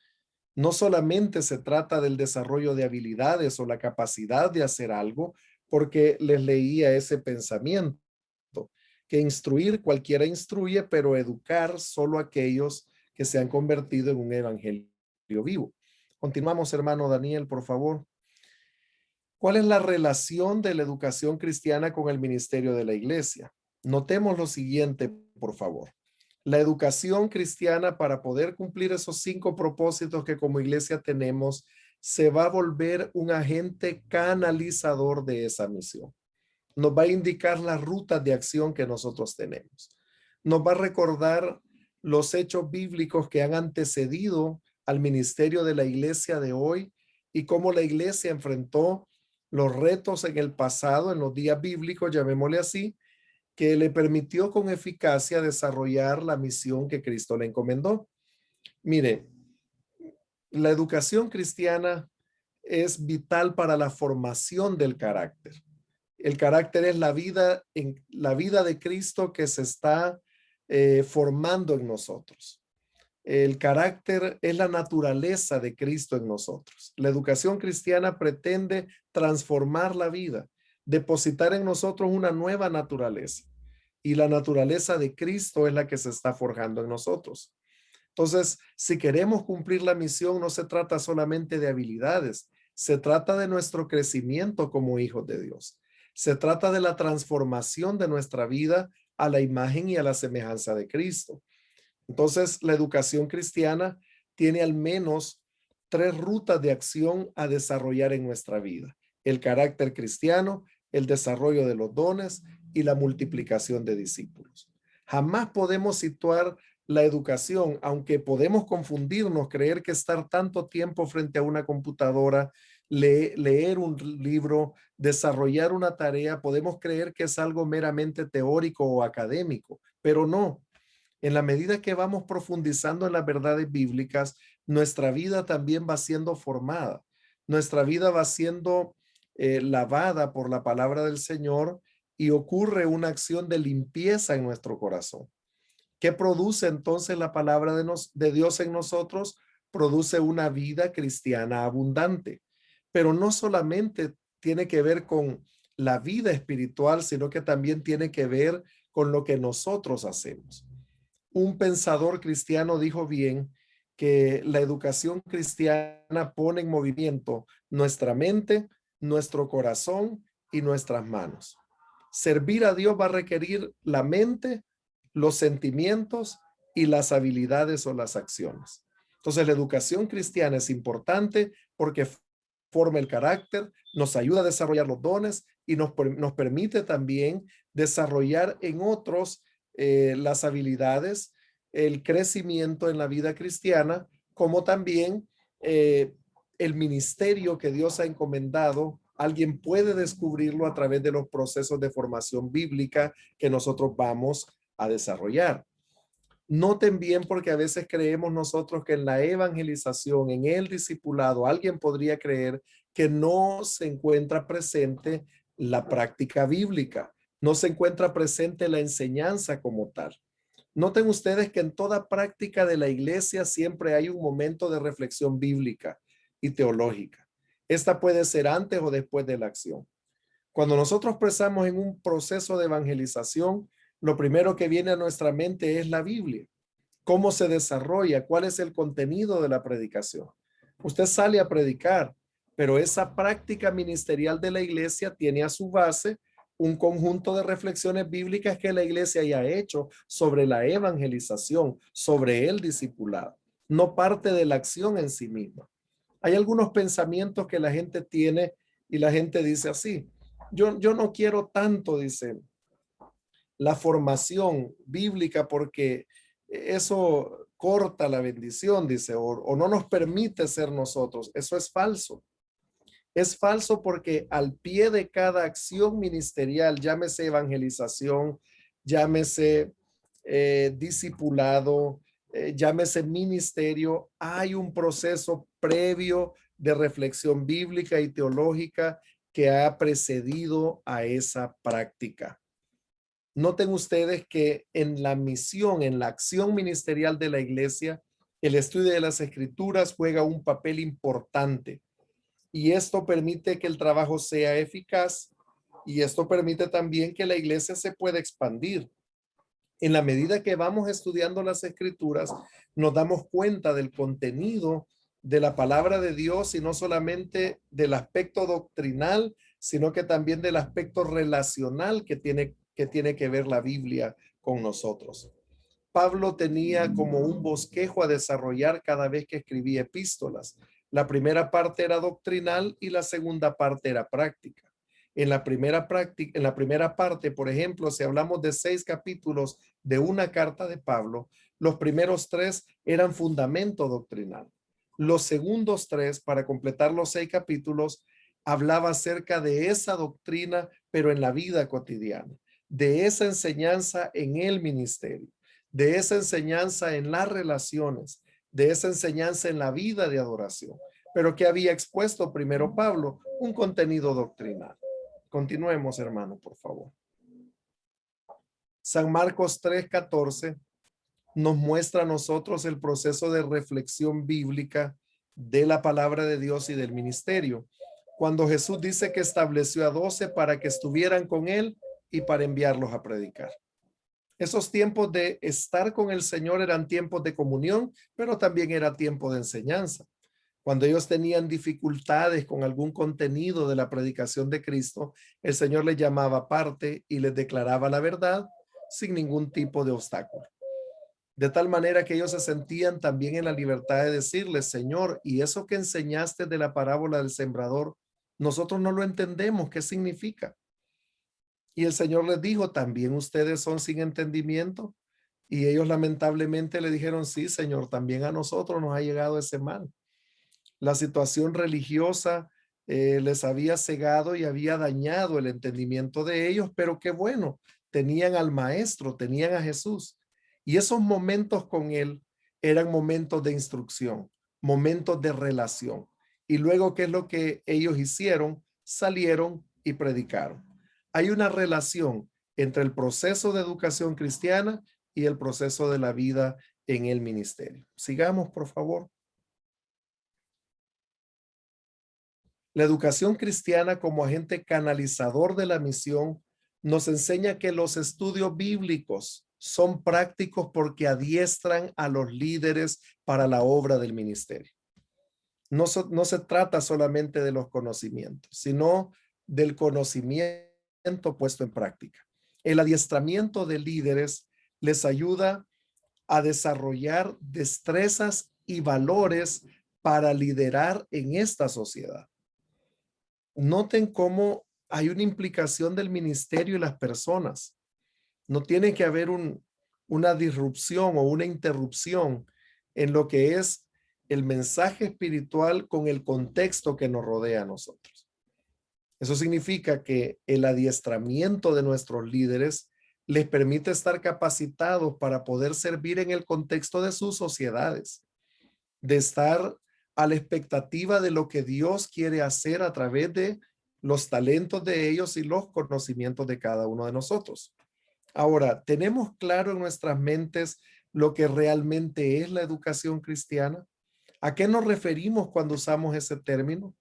No solamente se trata del desarrollo de habilidades o la capacidad de hacer algo, porque les leía ese pensamiento, que instruir cualquiera instruye, pero educar solo aquellos que se han convertido en un evangelio vivo. Continuamos, hermano Daniel, por favor. ¿Cuál es la relación de la educación cristiana con el ministerio de la iglesia? Notemos lo siguiente, por favor. La educación cristiana, para poder cumplir esos 5 propósitos que como iglesia tenemos, se va a volver un agente canalizador de esa misión. Nos va a indicar las rutas de acción que nosotros tenemos. Nos va a recordar los hechos bíblicos que han antecedido al ministerio de la iglesia de hoy y cómo la iglesia enfrentó los retos en el pasado, en los días bíblicos, llamémosle así, que le permitió con eficacia desarrollar la misión que Cristo le encomendó. Mire, la educación cristiana es vital para la formación del carácter. El carácter es la vida de Cristo que se está formando en nosotros. El carácter es la naturaleza de Cristo en nosotros. La educación cristiana pretende transformar la vida, depositar en nosotros una nueva naturaleza. Y la naturaleza de Cristo es la que se está forjando en nosotros. Entonces, si queremos cumplir la misión, no se trata solamente de habilidades, se trata de nuestro crecimiento como hijos de Dios. Se trata de la transformación de nuestra vida a la imagen y a la semejanza de Cristo. Entonces, la educación cristiana tiene al menos 3 rutas de acción a desarrollar en nuestra vida: el carácter cristiano, el desarrollo de los dones y la multiplicación de discípulos. Jamás podemos situar la educación, aunque podemos confundirnos, creer que estar tanto tiempo frente a una computadora, leer un libro, desarrollar una tarea, podemos creer que es algo meramente teórico o académico, pero no. En la medida que vamos profundizando en las verdades bíblicas, nuestra vida también va siendo formada. Nuestra vida va siendo lavada por la palabra del Señor y ocurre una acción de limpieza en nuestro corazón. ¿Qué produce entonces la palabra de Dios en nosotros? Produce una vida cristiana abundante, pero no solamente tiene que ver con la vida espiritual, sino que también tiene que ver con lo que nosotros hacemos. Un pensador cristiano dijo bien que la educación cristiana pone en movimiento nuestra mente, nuestro corazón y nuestras manos. Servir a Dios va a requerir la mente, los sentimientos y las habilidades o las acciones. Entonces, la educación cristiana es importante porque forma el carácter, nos ayuda a desarrollar los dones y nos permite también desarrollar en otros las habilidades, el crecimiento en la vida cristiana, como también el ministerio que Dios ha encomendado. Alguien puede descubrirlo a través de los procesos de formación bíblica que nosotros vamos a desarrollar. Noten bien, porque a veces creemos nosotros que en la evangelización, en el discipulado, alguien podría creer que no se encuentra presente la práctica bíblica, no se encuentra presente la enseñanza como tal. Noten ustedes que en toda práctica de la iglesia siempre hay un momento de reflexión bíblica y teológica. Esta puede ser antes o después de la acción. Cuando nosotros pensamos en un proceso de evangelización, lo primero que viene a nuestra mente es la Biblia. ¿Cómo se desarrolla? ¿Cuál es el contenido de la predicación? Usted sale a predicar, pero esa práctica ministerial de la iglesia tiene a su base un conjunto de reflexiones bíblicas que la iglesia ya ha hecho sobre la evangelización, sobre el discipulado, no parte de la acción en sí misma. Hay algunos pensamientos que la gente tiene y la gente dice así: yo no quiero tanto, dice, la formación bíblica porque eso corta la bendición, dice, o no nos permite ser nosotros. Eso es falso. Es falso porque al pie de cada acción ministerial, llámese evangelización, llámese discipulado, llámese ministerio, hay un proceso previo de reflexión bíblica y teológica que ha precedido a esa práctica. Noten ustedes que en la misión, en la acción ministerial de la iglesia, el estudio de las escrituras juega un papel importante. Y esto permite que el trabajo sea eficaz, y esto permite también que la iglesia se pueda expandir. En la medida que vamos estudiando las escrituras, nos damos cuenta del contenido de la palabra de Dios, y no solamente del aspecto doctrinal, sino que también del aspecto relacional que tiene que ver la Biblia con nosotros. Pablo tenía como un bosquejo a desarrollar cada vez que escribía epístolas. La primera parte era doctrinal y la segunda parte era práctica. En la primera parte, por ejemplo, si hablamos de 6 capítulos de una carta de Pablo, los primeros 3 eran fundamento doctrinal. Los segundos 3, para completar los 6 capítulos, hablaba acerca de esa doctrina, pero en la vida cotidiana, de esa enseñanza en el ministerio, de esa enseñanza en las relaciones, de esa enseñanza en la vida de adoración, pero que había expuesto primero Pablo, un contenido doctrinal. Continuemos, hermano, por favor. San Marcos 3:14 nos muestra a nosotros el proceso de reflexión bíblica de la palabra de Dios y del ministerio. Cuando Jesús dice que estableció a 12 para que estuvieran con él y para enviarlos a predicar. Esos tiempos de estar con el Señor eran tiempos de comunión, pero también era tiempo de enseñanza. Cuando ellos tenían dificultades con algún contenido de la predicación de Cristo, el Señor les llamaba aparte y les declaraba la verdad sin ningún tipo de obstáculo. De tal manera que ellos se sentían también en la libertad de decirle, Señor, y eso que enseñaste de la parábola del sembrador, nosotros no lo entendemos, ¿qué significa? Y el Señor les dijo, ¿también ustedes son sin entendimiento? Y ellos lamentablemente le dijeron, sí, Señor, también a nosotros nos ha llegado ese mal. La situación religiosa les había cegado y había dañado el entendimiento de ellos, pero qué bueno, tenían al Maestro, tenían a Jesús. Y esos momentos con él eran momentos de instrucción, momentos de relación. Y luego, ¿qué es lo que ellos hicieron? Salieron y predicaron. Hay una relación entre el proceso de educación cristiana y el proceso de la vida en el ministerio. Sigamos, por favor. La educación cristiana como agente canalizador de la misión nos enseña que los estudios bíblicos son prácticos porque adiestran a los líderes para la obra del ministerio. No se trata solamente de los conocimientos, sino del conocimiento puesto en práctica. El adiestramiento de líderes les ayuda a desarrollar destrezas y valores para liderar en esta sociedad. Noten cómo hay una implicación del ministerio y las personas. No tiene que haber una disrupción o una interrupción en lo que es el mensaje espiritual con el contexto que nos rodea a nosotros. Eso significa que el adiestramiento de nuestros líderes les permite estar capacitados para poder servir en el contexto de sus sociedades, de estar a la expectativa de lo que Dios quiere hacer a través de los talentos de ellos y los conocimientos de cada uno de nosotros. Ahora, ¿tenemos claro en nuestras mentes lo que realmente es la educación cristiana? ¿A qué nos referimos cuando usamos ese término?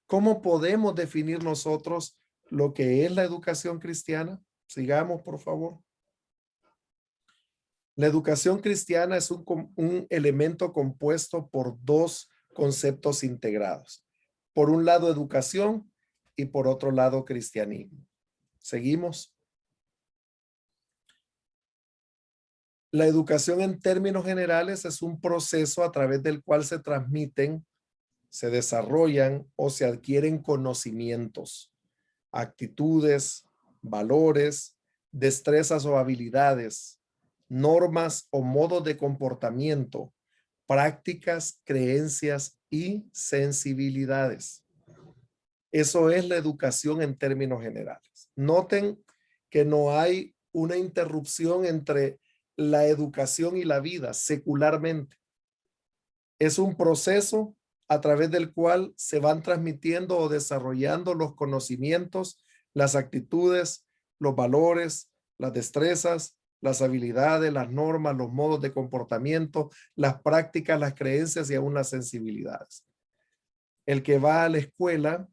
¿Cómo podemos definir nosotros lo que es la educación cristiana? Sigamos, por favor. La educación cristiana es un elemento compuesto por dos conceptos integrados. Por un lado, educación y por otro lado, cristianismo. Seguimos. La educación en términos generales es un proceso a través del cual se transmiten, se desarrollan o se adquieren conocimientos, actitudes, valores, destrezas o habilidades, normas o modos de comportamiento, prácticas, creencias y sensibilidades. Eso es la educación en términos generales. Noten que no hay una interrupción entre la educación y la vida secularmente. Es un proceso a través del cual se van transmitiendo o desarrollando los conocimientos, las actitudes, los valores, las destrezas, las habilidades, las normas, los modos de comportamiento, las prácticas, las creencias y aún las sensibilidades. El que va a la escuela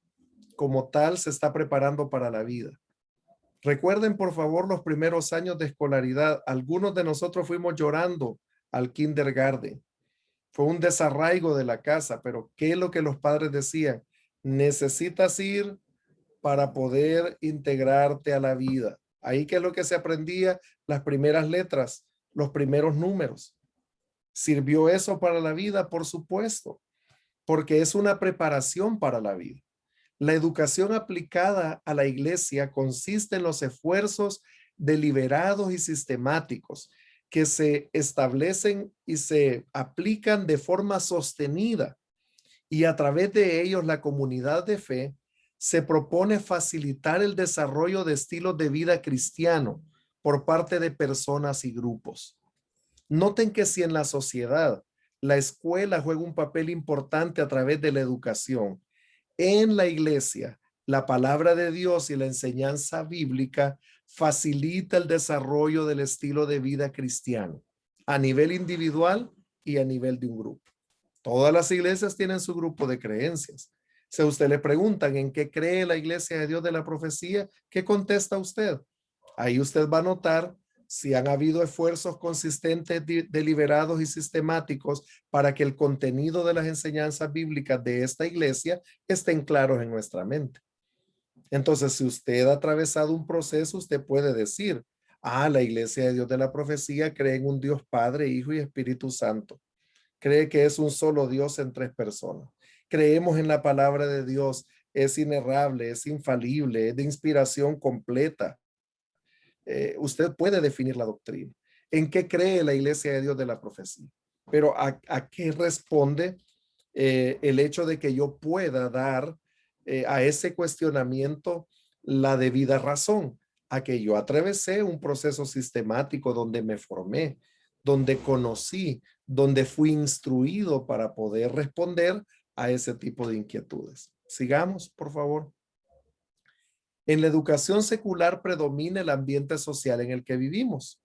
como tal se está preparando para la vida. Recuerden, por favor, los primeros años de escolaridad. Algunos de nosotros fuimos llorando al kindergarten. Fue un desarraigo de la casa, pero ¿qué es lo que los padres decían? Necesitas ir para poder integrarte a la vida. Ahí, ¿qué es lo que se aprendía? Las primeras letras, los primeros números. ¿Sirvió eso para la vida? Por supuesto, porque es una preparación para la vida. La educación aplicada a la iglesia consiste en los esfuerzos deliberados y sistemáticos que se establecen y se aplican de forma sostenida, y a través de ellos la comunidad de fe se propone facilitar el desarrollo de estilos de vida cristiano por parte de personas y grupos. Noten que si en la sociedad la escuela juega un papel importante a través de la educación, en la iglesia la palabra de Dios y la enseñanza bíblica facilita el desarrollo del estilo de vida cristiano. a nivel individual y a nivel de un grupo. Todas las iglesias tienen su grupo de creencias. Si a usted le preguntan en qué cree la Iglesia de Dios de la Profecía, ¿qué contesta usted? Ahí usted va a notar si han habido esfuerzos consistentes, deliberados y sistemáticos para que el contenido de las enseñanzas bíblicas de esta iglesia estén claros en nuestra mente. Entonces, si usted ha atravesado un proceso, usted puede decir, la Iglesia de Dios de la Profecía cree en un Dios Padre, Hijo y Espíritu Santo. Cree que es un solo Dios en 3 personas. Creemos en la palabra de Dios, es inerrable, es infalible, es de inspiración completa. Usted puede definir la doctrina. ¿En qué cree la Iglesia de Dios de la Profecía? Pero ¿a qué responde el hecho de que yo pueda dar a ese cuestionamiento la debida razón? A que yo atravesé un proceso sistemático donde me formé, donde conocí, donde fui instruido para poder responder a ese tipo de inquietudes. Sigamos, por favor. En la educación secular predomina el ambiente social en el que vivimos.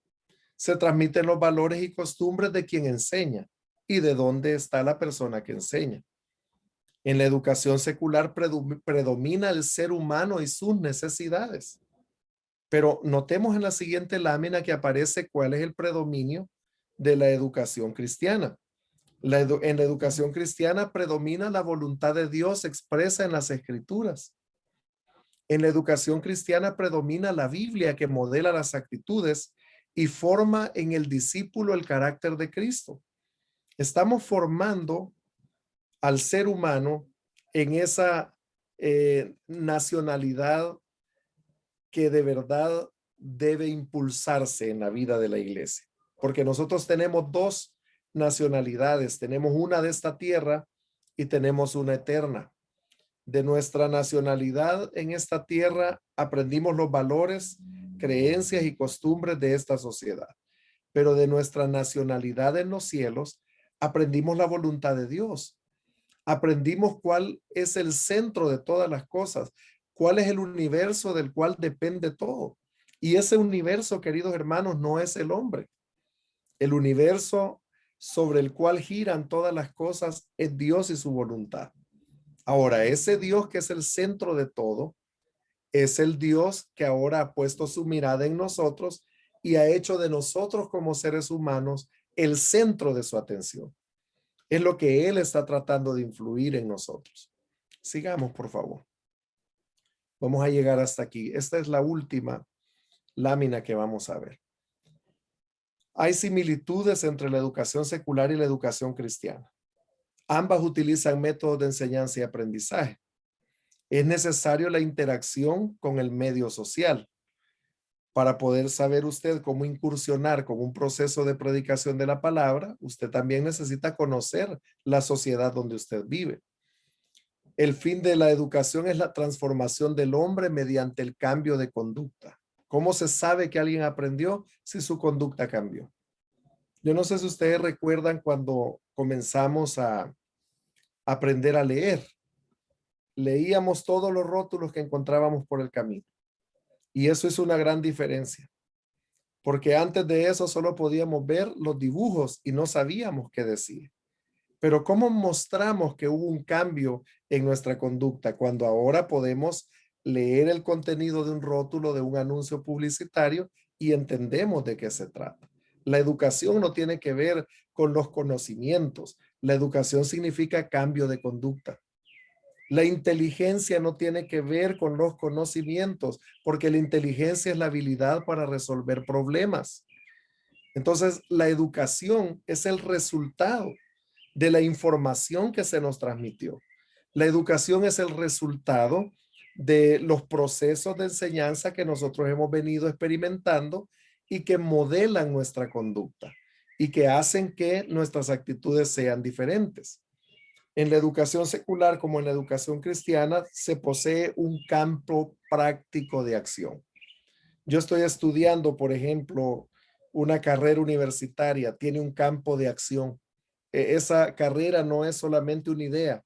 Se transmiten los valores y costumbres de quien enseña y de dónde está la persona que enseña. En la educación secular predomina el ser humano y sus necesidades. Pero notemos en la siguiente lámina que aparece cuál es el predominio de la educación cristiana. En la educación cristiana predomina la voluntad de Dios expresa en las Escrituras. En la educación cristiana predomina la Biblia que modela las actitudes y forma en el discípulo el carácter de Cristo. Estamos formando al ser humano en esa nacionalidad que de verdad debe impulsarse en la vida de la iglesia. Porque nosotros tenemos 2 nacionalidades. Tenemos una de esta tierra y tenemos una eterna. De nuestra nacionalidad en esta tierra aprendimos los valores, creencias y costumbres de esta sociedad. Pero de nuestra nacionalidad en los cielos aprendimos la voluntad de Dios. Aprendimos cuál es el centro de todas las cosas, cuál es el universo del cual depende todo. Y ese universo, queridos hermanos, no es el hombre. El universo sobre el cual giran todas las cosas es Dios y su voluntad. Ahora, ese Dios que es el centro de todo, es el Dios que ahora ha puesto su mirada en nosotros y ha hecho de nosotros como seres humanos el centro de su atención. Es lo que Él está tratando de influir en nosotros. Sigamos, por favor. Vamos a llegar hasta aquí. Esta es la última lámina que vamos a ver. Hay similitudes entre la educación secular y la educación cristiana. Ambas utilizan métodos de enseñanza y aprendizaje. Es necesario la interacción con el medio social. Para poder saber usted cómo incursionar con un proceso de predicación de la palabra, usted también necesita conocer la sociedad donde usted vive. El fin de la educación es la transformación del hombre mediante el cambio de conducta. ¿Cómo se sabe que alguien aprendió si su conducta cambió? Yo no sé si ustedes recuerdan cuando comenzamos a aprender a leer. Leíamos todos los rótulos que encontrábamos por el camino. Y eso es una gran diferencia. Porque antes de eso solo podíamos ver los dibujos y no sabíamos qué decir. Pero ¿cómo mostramos que hubo un cambio en nuestra conducta cuando ahora podemos leer el contenido de un rótulo, de un anuncio publicitario y entendemos de qué se trata? La educación no tiene que ver con los conocimientos. La educación significa cambio de conducta. La inteligencia no tiene que ver con los conocimientos, porque la inteligencia es la habilidad para resolver problemas. Entonces, la educación es el resultado de la información que se nos transmitió. La educación es el resultado de los procesos de enseñanza que nosotros hemos venido experimentando y que modelan nuestra conducta y que hacen que nuestras actitudes sean diferentes. En la educación secular como en la educación cristiana se posee un campo práctico de acción. Yo estoy estudiando, por ejemplo, una carrera universitaria, tiene un campo de acción. Esa carrera no es solamente una idea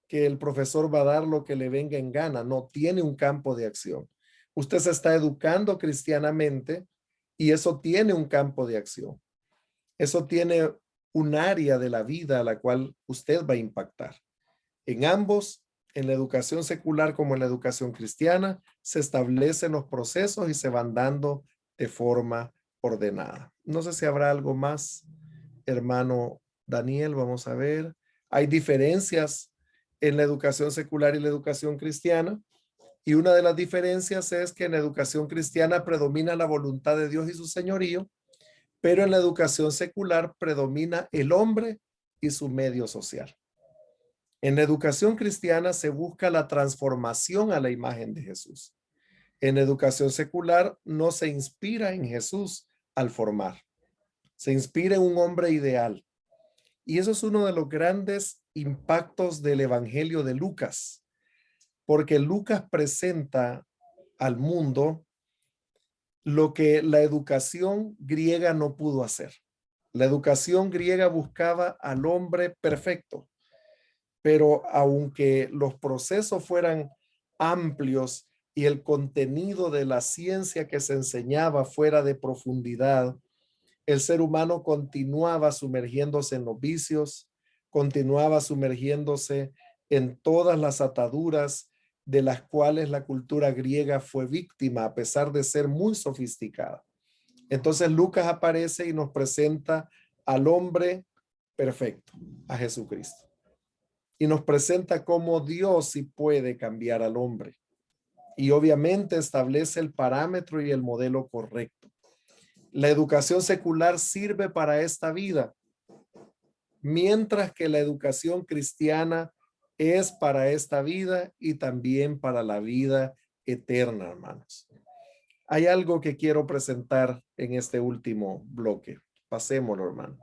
que el profesor va a dar lo que le venga en gana, no, tiene un campo de acción. Usted se está educando cristianamente y eso tiene un campo de acción. Eso tiene un área de la vida a la cual usted va a impactar. En ambos, en la educación secular como en la educación cristiana, se establecen los procesos y se van dando de forma ordenada. No sé si habrá algo más, hermano Daniel, vamos a ver. Hay diferencias en la educación secular y la educación cristiana. Y una de las diferencias es que en la educación cristiana predomina la voluntad de Dios y su señorío, pero en la educación secular predomina el hombre y su medio social. En la educación cristiana se busca la transformación a la imagen de Jesús. En la educación secular no se inspira en Jesús al formar. Se inspira en un hombre ideal. Y eso es uno de los grandes impactos del Evangelio de Lucas, porque Lucas presenta al mundo lo que la educación griega no pudo hacer. La educación griega buscaba al hombre perfecto, pero aunque los procesos fueran amplios y el contenido de la ciencia que se enseñaba fuera de profundidad, el ser humano continuaba sumergiéndose en los vicios, continuaba sumergiéndose en todas las ataduras de las cuales la cultura griega fue víctima, a pesar de ser muy sofisticada. Entonces Lucas aparece y nos presenta al hombre perfecto, a Jesucristo. Y nos presenta cómo Dios sí puede cambiar al hombre. Y obviamente establece el parámetro y el modelo correcto. La educación secular sirve para esta vida, mientras que la educación cristiana es para esta vida y también para la vida eterna, hermanos. Hay algo que quiero presentar en este último bloque. Pasémoslo, hermano.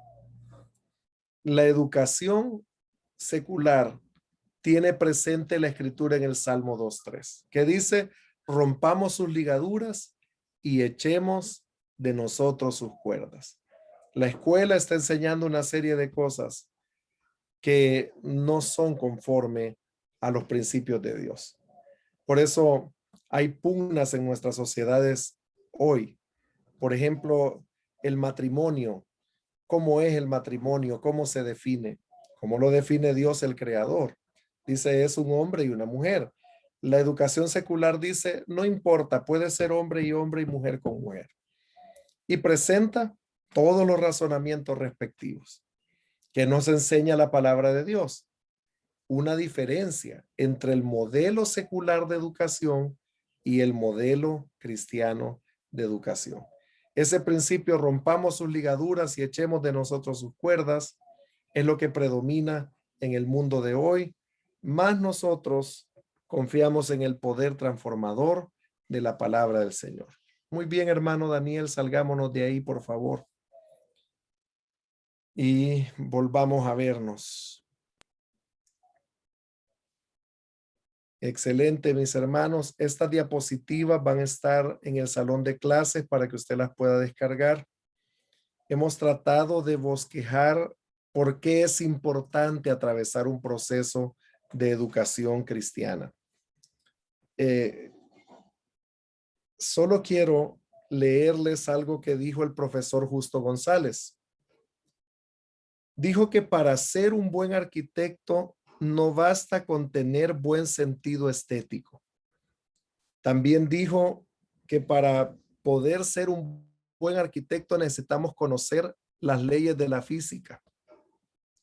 La educación secular tiene presente la escritura en el Salmo 2:3, que dice: rompamos sus ligaduras y echemos de nosotros sus cuerdas. La escuela está enseñando una serie de cosas que no son conforme a los principios de Dios. Por eso hay pugnas en nuestras sociedades hoy. Por ejemplo, el matrimonio. ¿Cómo es el matrimonio? ¿Cómo se define? ¿Cómo lo define Dios, el creador? Dice, es un hombre y una mujer. La educación secular dice, no importa, puede ser hombre y mujer con mujer. Y presenta todos los razonamientos respectivos que nos enseña la palabra de Dios. Una diferencia entre el modelo secular de educación y el modelo cristiano de educación. Ese principio, rompamos sus ligaduras y echemos de nosotros sus cuerdas, es lo que predomina en el mundo de hoy. Más nosotros confiamos en el poder transformador de la palabra del Señor. Muy bien, hermano Daniel, salgámonos de ahí, por favor. Y volvamos a vernos. Excelente, mis hermanos. Estas diapositivas van a estar en el salón de clases para que usted las pueda descargar. Hemos tratado de bosquejar por qué es importante atravesar un proceso de educación cristiana. Solo quiero leerles algo que dijo el profesor Justo González. Dijo que para ser un buen arquitecto no basta con tener buen sentido estético. También dijo que para poder ser un buen arquitecto necesitamos conocer las leyes de la física.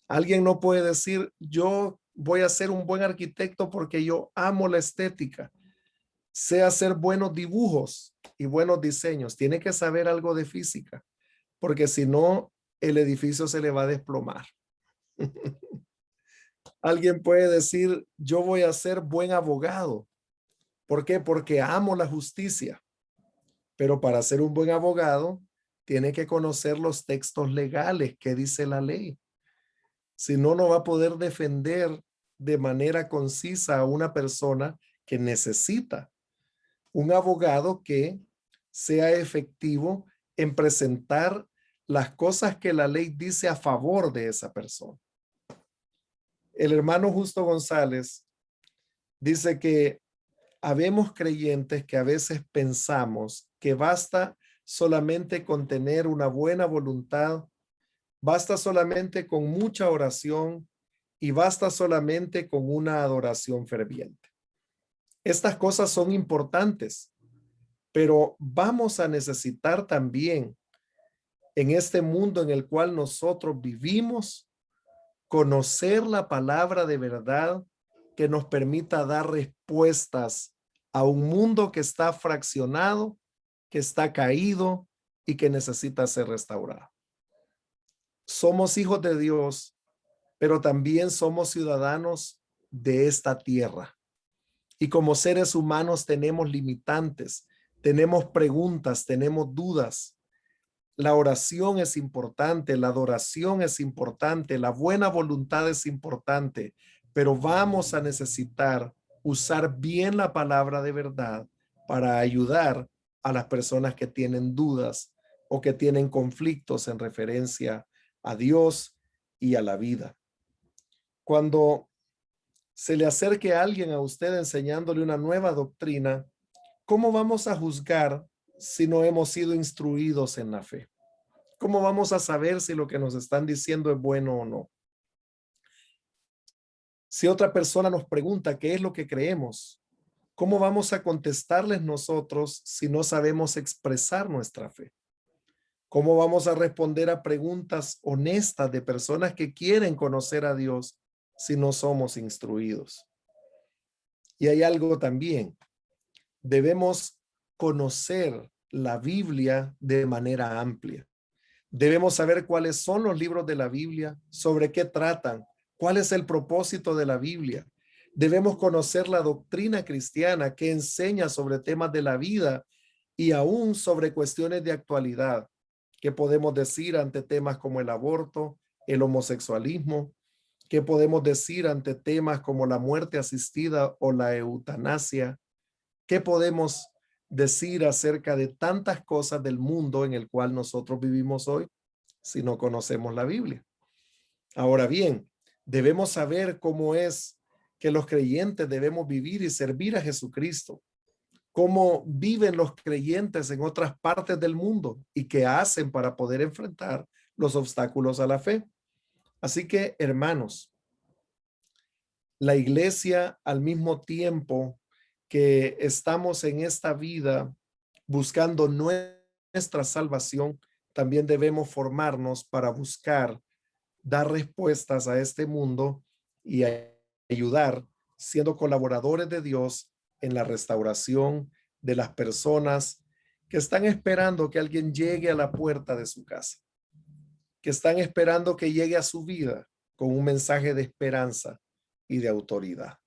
Alguien no puede decir, yo voy a ser un buen arquitecto porque yo amo la estética. Sé hacer buenos dibujos y buenos diseños. Tiene que saber algo de física, porque si no, el edificio se le va a desplomar. Alguien puede decir, yo voy a ser buen abogado. ¿Por qué? Porque amo la justicia. Pero para ser un buen abogado, tiene que conocer los textos legales que dice la ley. Si no, no va a poder defender de manera concisa a una persona que necesita un abogado que sea efectivo en presentar las cosas que la ley dice a favor de esa persona. El hermano Justo González dice que habemos creyentes que a veces pensamos que basta solamente con tener una buena voluntad Basta solamente con mucha oración y basta solamente con una adoración ferviente. Estas cosas son importantes, pero vamos a necesitar también en este mundo en el cual nosotros vivimos, conocer la palabra de verdad que nos permita dar respuestas a un mundo que está fraccionado, que está caído y que necesita ser restaurado. Somos hijos de Dios, pero también somos ciudadanos de esta tierra. Y como seres humanos tenemos limitantes, tenemos preguntas, tenemos dudas. La oración es importante, la adoración es importante, la buena voluntad es importante, pero vamos a necesitar usar bien la palabra de verdad para ayudar a las personas que tienen dudas o que tienen conflictos en referencia a Dios y a la vida. Cuando se le acerque a alguien a usted enseñándole una nueva doctrina, ¿cómo vamos a juzgar si no hemos sido instruidos en la fe? ¿Cómo vamos a saber si lo que nos están diciendo es bueno o no? Si otra persona nos pregunta qué es lo que creemos, ¿cómo vamos a contestarles nosotros si no sabemos expresar nuestra fe? ¿Cómo vamos a responder a preguntas honestas de personas que quieren conocer a Dios si no somos instruidos? Y hay algo también. Debemos conocer la Biblia de manera amplia. Debemos saber cuáles son los libros de la Biblia, sobre qué tratan, cuál es el propósito de la Biblia. Debemos conocer la doctrina cristiana que enseña sobre temas de la vida y aún sobre cuestiones de actualidad. ¿Qué podemos decir ante temas como el aborto, el homosexualismo? ¿Qué podemos decir ante temas como la muerte asistida o la eutanasia? ¿Qué podemos decir acerca de tantas cosas del mundo en el cual nosotros vivimos hoy si no conocemos la Biblia? Ahora bien, debemos saber cómo es que los creyentes debemos vivir y servir a Jesucristo. Cómo viven los creyentes en otras partes del mundo y qué hacen para poder enfrentar los obstáculos a la fe. Así que, hermanos, la iglesia, al mismo tiempo que estamos en esta vida buscando nuestra salvación, también debemos formarnos para buscar dar respuestas a este mundo y ayudar siendo colaboradores de Dios en la restauración de las personas que están esperando que alguien llegue a la puerta de su casa, que están esperando que llegue a su vida con un mensaje de esperanza y de autoridad.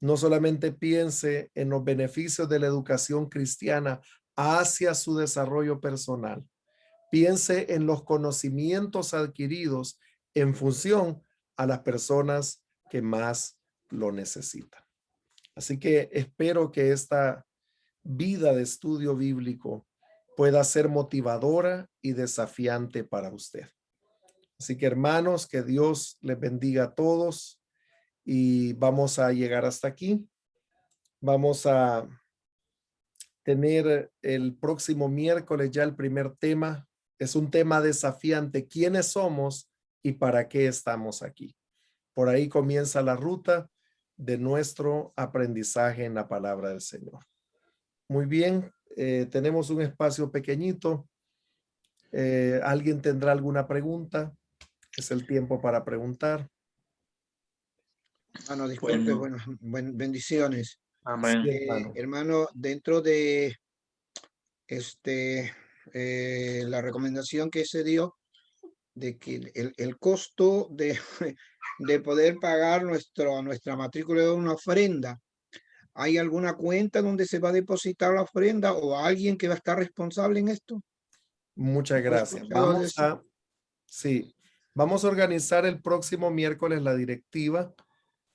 No solamente piense en los beneficios de la educación cristiana hacia su desarrollo personal. Piense en los conocimientos adquiridos en función a las personas que más lo necesitan. Así que espero que esta vida de estudio bíblico pueda ser motivadora y desafiante para usted. Así que, hermanos, que Dios les bendiga a todos y vamos a llegar hasta aquí. Vamos a tener el próximo miércoles ya el primer tema. Es un tema desafiante. ¿Quiénes somos y para qué estamos aquí? Por ahí comienza la ruta de nuestro aprendizaje en la palabra del Señor. Muy bien, tenemos un espacio pequeñito. ¿Alguien tendrá alguna pregunta? Es el tiempo para preguntar.
Hermano, disculpe,
Bueno.
bendiciones.
Amén.
Sí, hermano.
Hermano, dentro de la recomendación que se dio de que el costo de poder pagar nuestra matrícula de una ofrenda, ¿hay alguna cuenta donde se va a depositar la ofrenda o alguien que va a estar responsable en esto?
Muchas gracias. Vamos a organizar el próximo miércoles la directiva.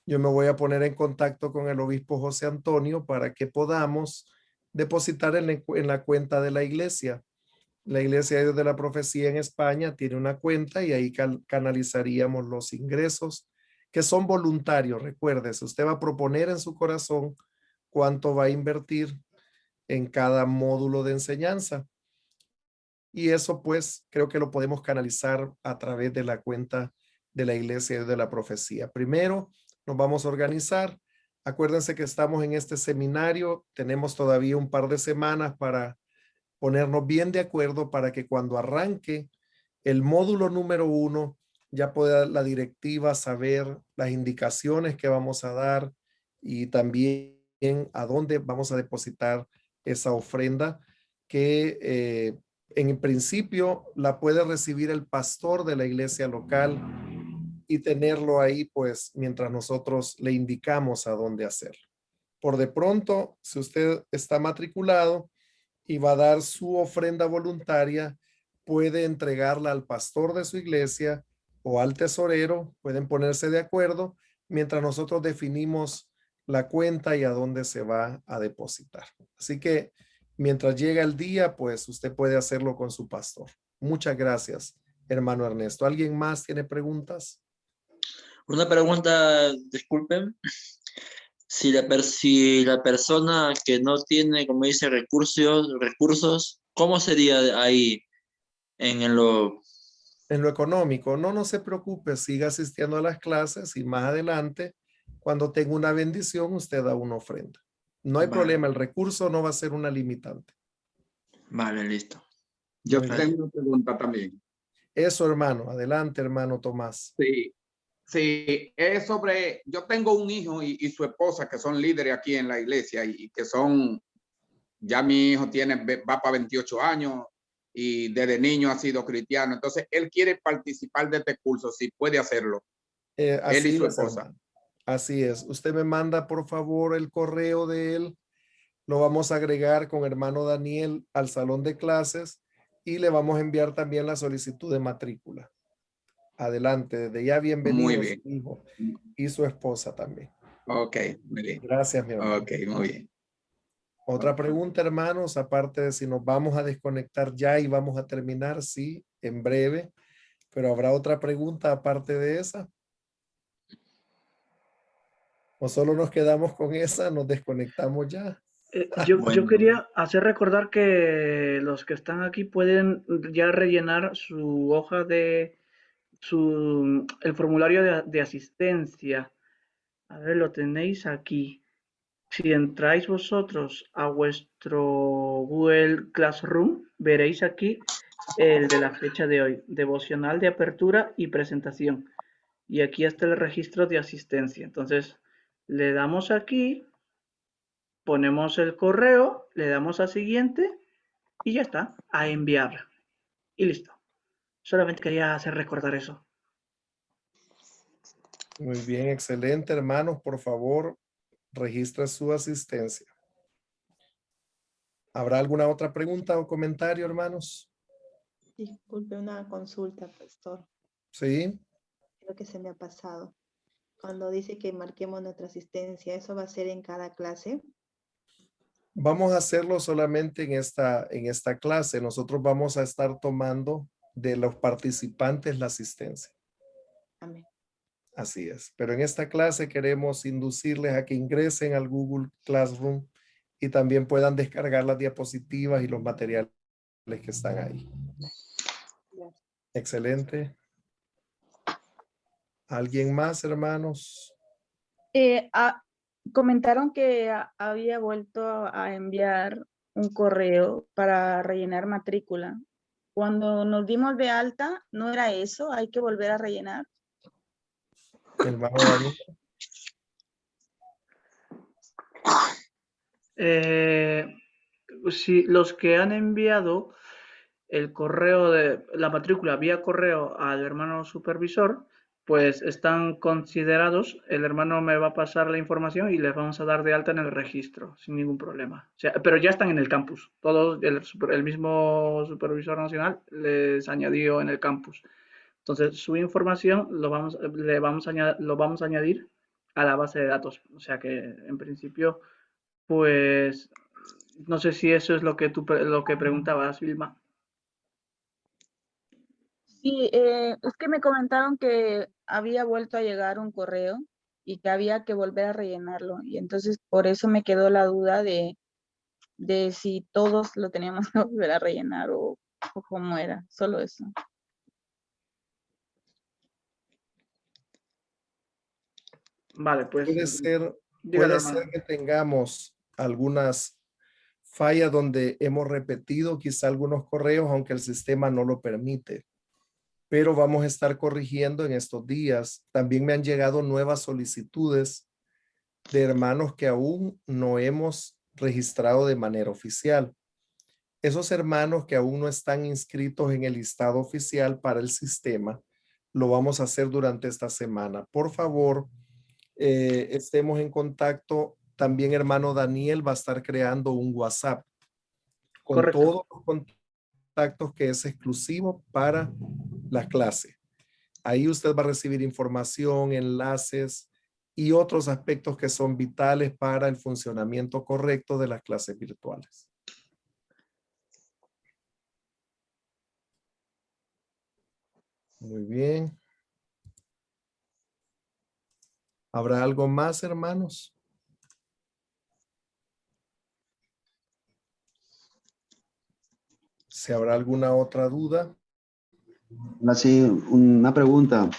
Yo me voy a poner en contacto con el obispo José Antonio para que podamos depositar en la cuenta de la iglesia. La Iglesia de Dios de la Profecía en España tiene una cuenta y ahí canalizaríamos los ingresos que son voluntarios. Recuérdese, usted va a proponer en su corazón cuánto va a invertir en cada módulo de enseñanza. y eso pues creo que lo podemos canalizar a través de la cuenta de la Iglesia de la Profecía. Primero nos vamos a organizar. Acuérdense que estamos en este seminario, tenemos todavía un par de semanas para ponernos bien de acuerdo para que cuando arranque el módulo número 1 ya pueda la directiva saber las indicaciones que vamos a dar y también a dónde vamos a depositar esa ofrenda que en principio la puede recibir el pastor de la iglesia local y tenerlo ahí pues mientras nosotros le indicamos a dónde hacerlo. Por de pronto, si usted está matriculado y va a dar su ofrenda voluntaria, puede entregarla al pastor de su iglesia o al tesorero, pueden ponerse de acuerdo mientras nosotros definimos la cuenta y a dónde se va a depositar. Así que mientras llega el día, pues usted puede hacerlo con su pastor. Muchas gracias, hermano Ernesto. ¿Alguien más tiene preguntas?
Una pregunta, disculpen. Si la persona que no tiene, como dice, recursos, ¿cómo sería ahí en lo...
En lo económico, no se preocupe, siga asistiendo a las clases y más adelante, cuando tenga una bendición, usted da una ofrenda. No hay
Vale.
problema, el recurso no va a ser una limitante.
Vale, listo.
Yo
Muy bien.
tengo una pregunta también.
Eso, hermano. Adelante, hermano Tomás.
Sí, sí, es sobre, yo tengo un hijo y su esposa que son líderes aquí en la iglesia y que son, ya mi hijo va para 28 años y desde niño ha sido cristiano. Entonces, él quiere participar de este curso, si puede hacerlo. Él y
Así
su
es,
esposa.
hermano. Así es. Usted me manda, por favor, el correo de él. Lo vamos a agregar con hermano Daniel al salón de clases y le vamos a enviar también la solicitud de matrícula. Adelante, desde ya bienvenido
Muy
su
bien.
hijo y su esposa también.
Ok, muy bien.
Gracias, mi hermano.
Ok, muy bien.
Otra pregunta, hermanos, aparte de si nos vamos a desconectar ya y vamos a terminar, sí, en breve, pero ¿habrá otra pregunta aparte de esa? ¿O solo nos quedamos con esa? ¿Nos desconectamos ya?
Yo quería hacer recordar que los que están aquí pueden ya rellenar su hoja de el formulario de asistencia. A ver, lo tenéis aquí. Si entráis vosotros a vuestro Google Classroom, veréis aquí el de la fecha de hoy, devocional de apertura y presentación. Y aquí está el registro de asistencia. Entonces, le damos aquí, ponemos el correo, le damos a siguiente y ya está, a enviar. Y listo. Solamente quería hacer recordar eso.
Muy bien, excelente, hermanos. Por favor, registra su asistencia. ¿Habrá alguna otra pregunta o comentario, hermanos?
Disculpe, una consulta, pastor.
Sí.
Creo que se me ha pasado. Cuando dice que marquemos nuestra asistencia, ¿eso va a ser en cada clase?
Vamos a hacerlo solamente en esta clase. Nosotros vamos a estar tomando de los participantes la asistencia.
Amén.
Así es. Pero en esta clase queremos inducirles a que ingresen al Google Classroom y también puedan descargar las diapositivas y los materiales que están ahí.
Gracias.
Excelente. ¿Alguien más, hermanos?
Comentaron que había vuelto a enviar un correo para rellenar matrícula. Cuando nos dimos de alta, ¿no era eso? ¿Hay que volver a rellenar?
Hermano Daniel.
Si los que han enviado el correo de la matrícula vía correo al hermano supervisor, pues están considerados, el hermano me va a pasar la información y les vamos a dar de alta en el registro, sin ningún problema. O sea, pero ya están en el campus, todos, el mismo supervisor nacional les añadió en el campus. Entonces, su información lo vamos a añadir a la base de datos. O sea que, en principio, pues, no sé si eso es lo que preguntabas, Vilma.
Sí, es que me comentaron que había vuelto a llegar un correo y que había que volver a rellenarlo. Y entonces por eso me quedó la duda de si todos lo teníamos que volver a rellenar o o cómo era, solo eso.
Vale, pues
Puede ser,
dígalo,
puede
hermano.
ser que tengamos algunas fallas donde hemos repetido quizá algunos correos, aunque el sistema no lo permite. Pero vamos a estar corrigiendo en estos días. También me han llegado nuevas solicitudes de hermanos que aún no hemos registrado de manera oficial. Esos hermanos que aún no están inscritos en el listado oficial para el sistema, lo vamos a hacer durante esta semana. Por favor, estemos en contacto. También hermano Daniel va a estar creando un WhatsApp con
Correcto.
todos los contactos que es exclusivo para la clase. Ahí usted va a recibir información, enlaces y otros aspectos que son vitales para el funcionamiento correcto de las clases virtuales. Muy bien. ¿Habrá algo más, hermanos? ¿Si habrá alguna otra duda?
Así, una pregunta.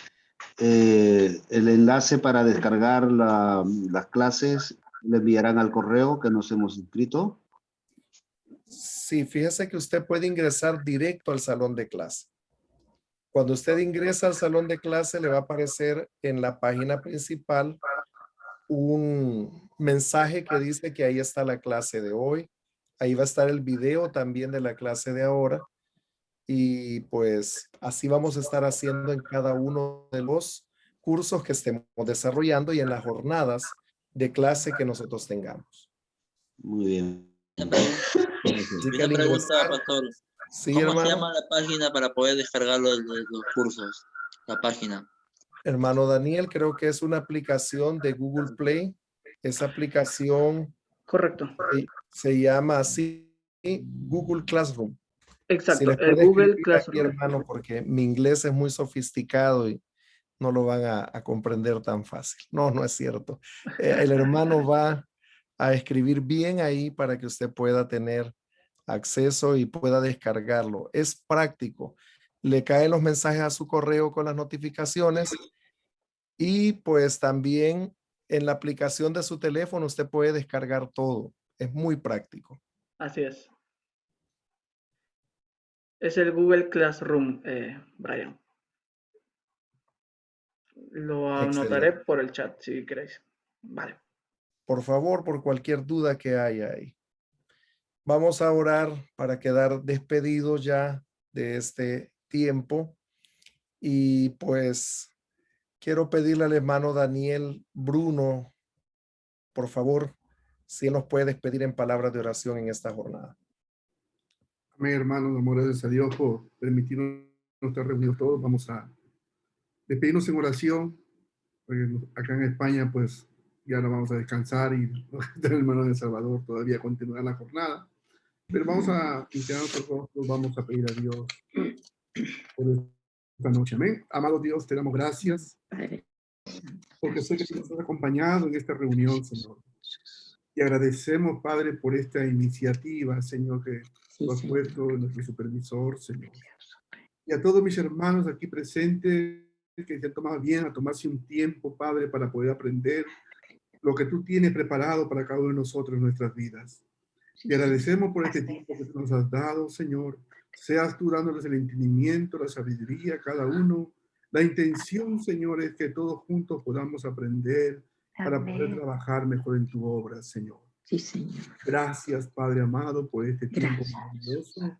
El enlace para descargar las clases le enviarán al correo que nos hemos inscrito.
Sí, fíjese que usted puede ingresar directo al salón de clase. Cuando usted ingresa al salón de clase, le va a aparecer en la página principal un mensaje que dice que ahí está la clase de hoy. Ahí va a estar el video también de la clase de ahora. Y pues así vamos a estar haciendo en cada uno de los cursos que estemos desarrollando y en las jornadas de clase que nosotros tengamos.
Muy bien.
Así que
Una
al
pregunta,
ingresar,
pastor.
sí,
¿Cómo se
hermano.
llama la página para poder descargar los cursos? La página.
Hermano Daniel, creo que es una aplicación de Google Play. Esa aplicación
Correcto.
se llama así Google Classroom. Si
Exacto,
les
el
puede
Google
escribir aquí,
Classroom.
hermano, porque mi inglés es muy sofisticado y no lo van a comprender tan fácil. No, no es cierto. El hermano va a escribir bien ahí para que usted pueda tener acceso y pueda descargarlo. Es práctico. Le caen los mensajes a su correo con las notificaciones y pues también en la aplicación de su teléfono usted puede descargar todo. Es muy práctico.
Así es. Es el Google Classroom, Brian. Lo anotaré
Excelente.
por el chat si queréis. Vale.
Por favor, por cualquier duda que haya ahí. Vamos a orar para quedar despedidos ya de este tiempo. Y pues quiero pedirle al hermano Daniel Bruno, por favor, si él nos puede despedir en palabras de oración en esta jornada.
Amén, hermanos, damos gracias a Dios por permitirnos estar reunidos todos. Vamos a despedirnos en oración. Porque acá en España, pues, ya no vamos a descansar y el hermano de El Salvador todavía continúa la jornada. Pero vamos a inclinarnos por rostros, vamos a pedir a Dios por esta noche. Amén. Amado Dios, te damos gracias porque sé que tú nos has acompañado en esta reunión, Señor. Y agradecemos, Padre, por esta iniciativa, Señor, que tú has puesto en nuestro supervisor, Señor. Y a todos mis hermanos aquí presentes que se han tomado bien a tomarse un tiempo, Padre, para poder aprender lo que tú tienes preparado para cada uno de nosotros en nuestras vidas. Y agradecemos por este tiempo que tú nos has dado, Señor. Seas tú dándoles el entendimiento, la sabiduría a cada uno. La intención, Señor, es que todos juntos podamos aprender para poder trabajar mejor en tu obra, Señor.
Sí, Señor.
Gracias, Padre amado, por este tiempo maravilloso.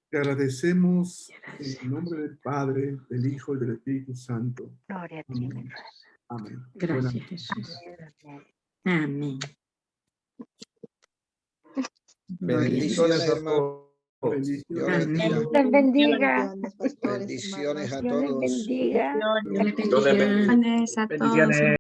Te agradecemos en el nombre del Padre, del Hijo y del Espíritu Santo.
Gloria a ti,
Amén. Amén.
Gracias,
Buenas
Jesús. Amén.
Bendiciones, hermano.
Bendiciones.
Dios
Dios bendiga.
Bendiciones, pastores,
Bendiciones a
hermanos.
Dios les
todos.
bendiga.
Dios les
Bendiciones a todos.
Bendiciones.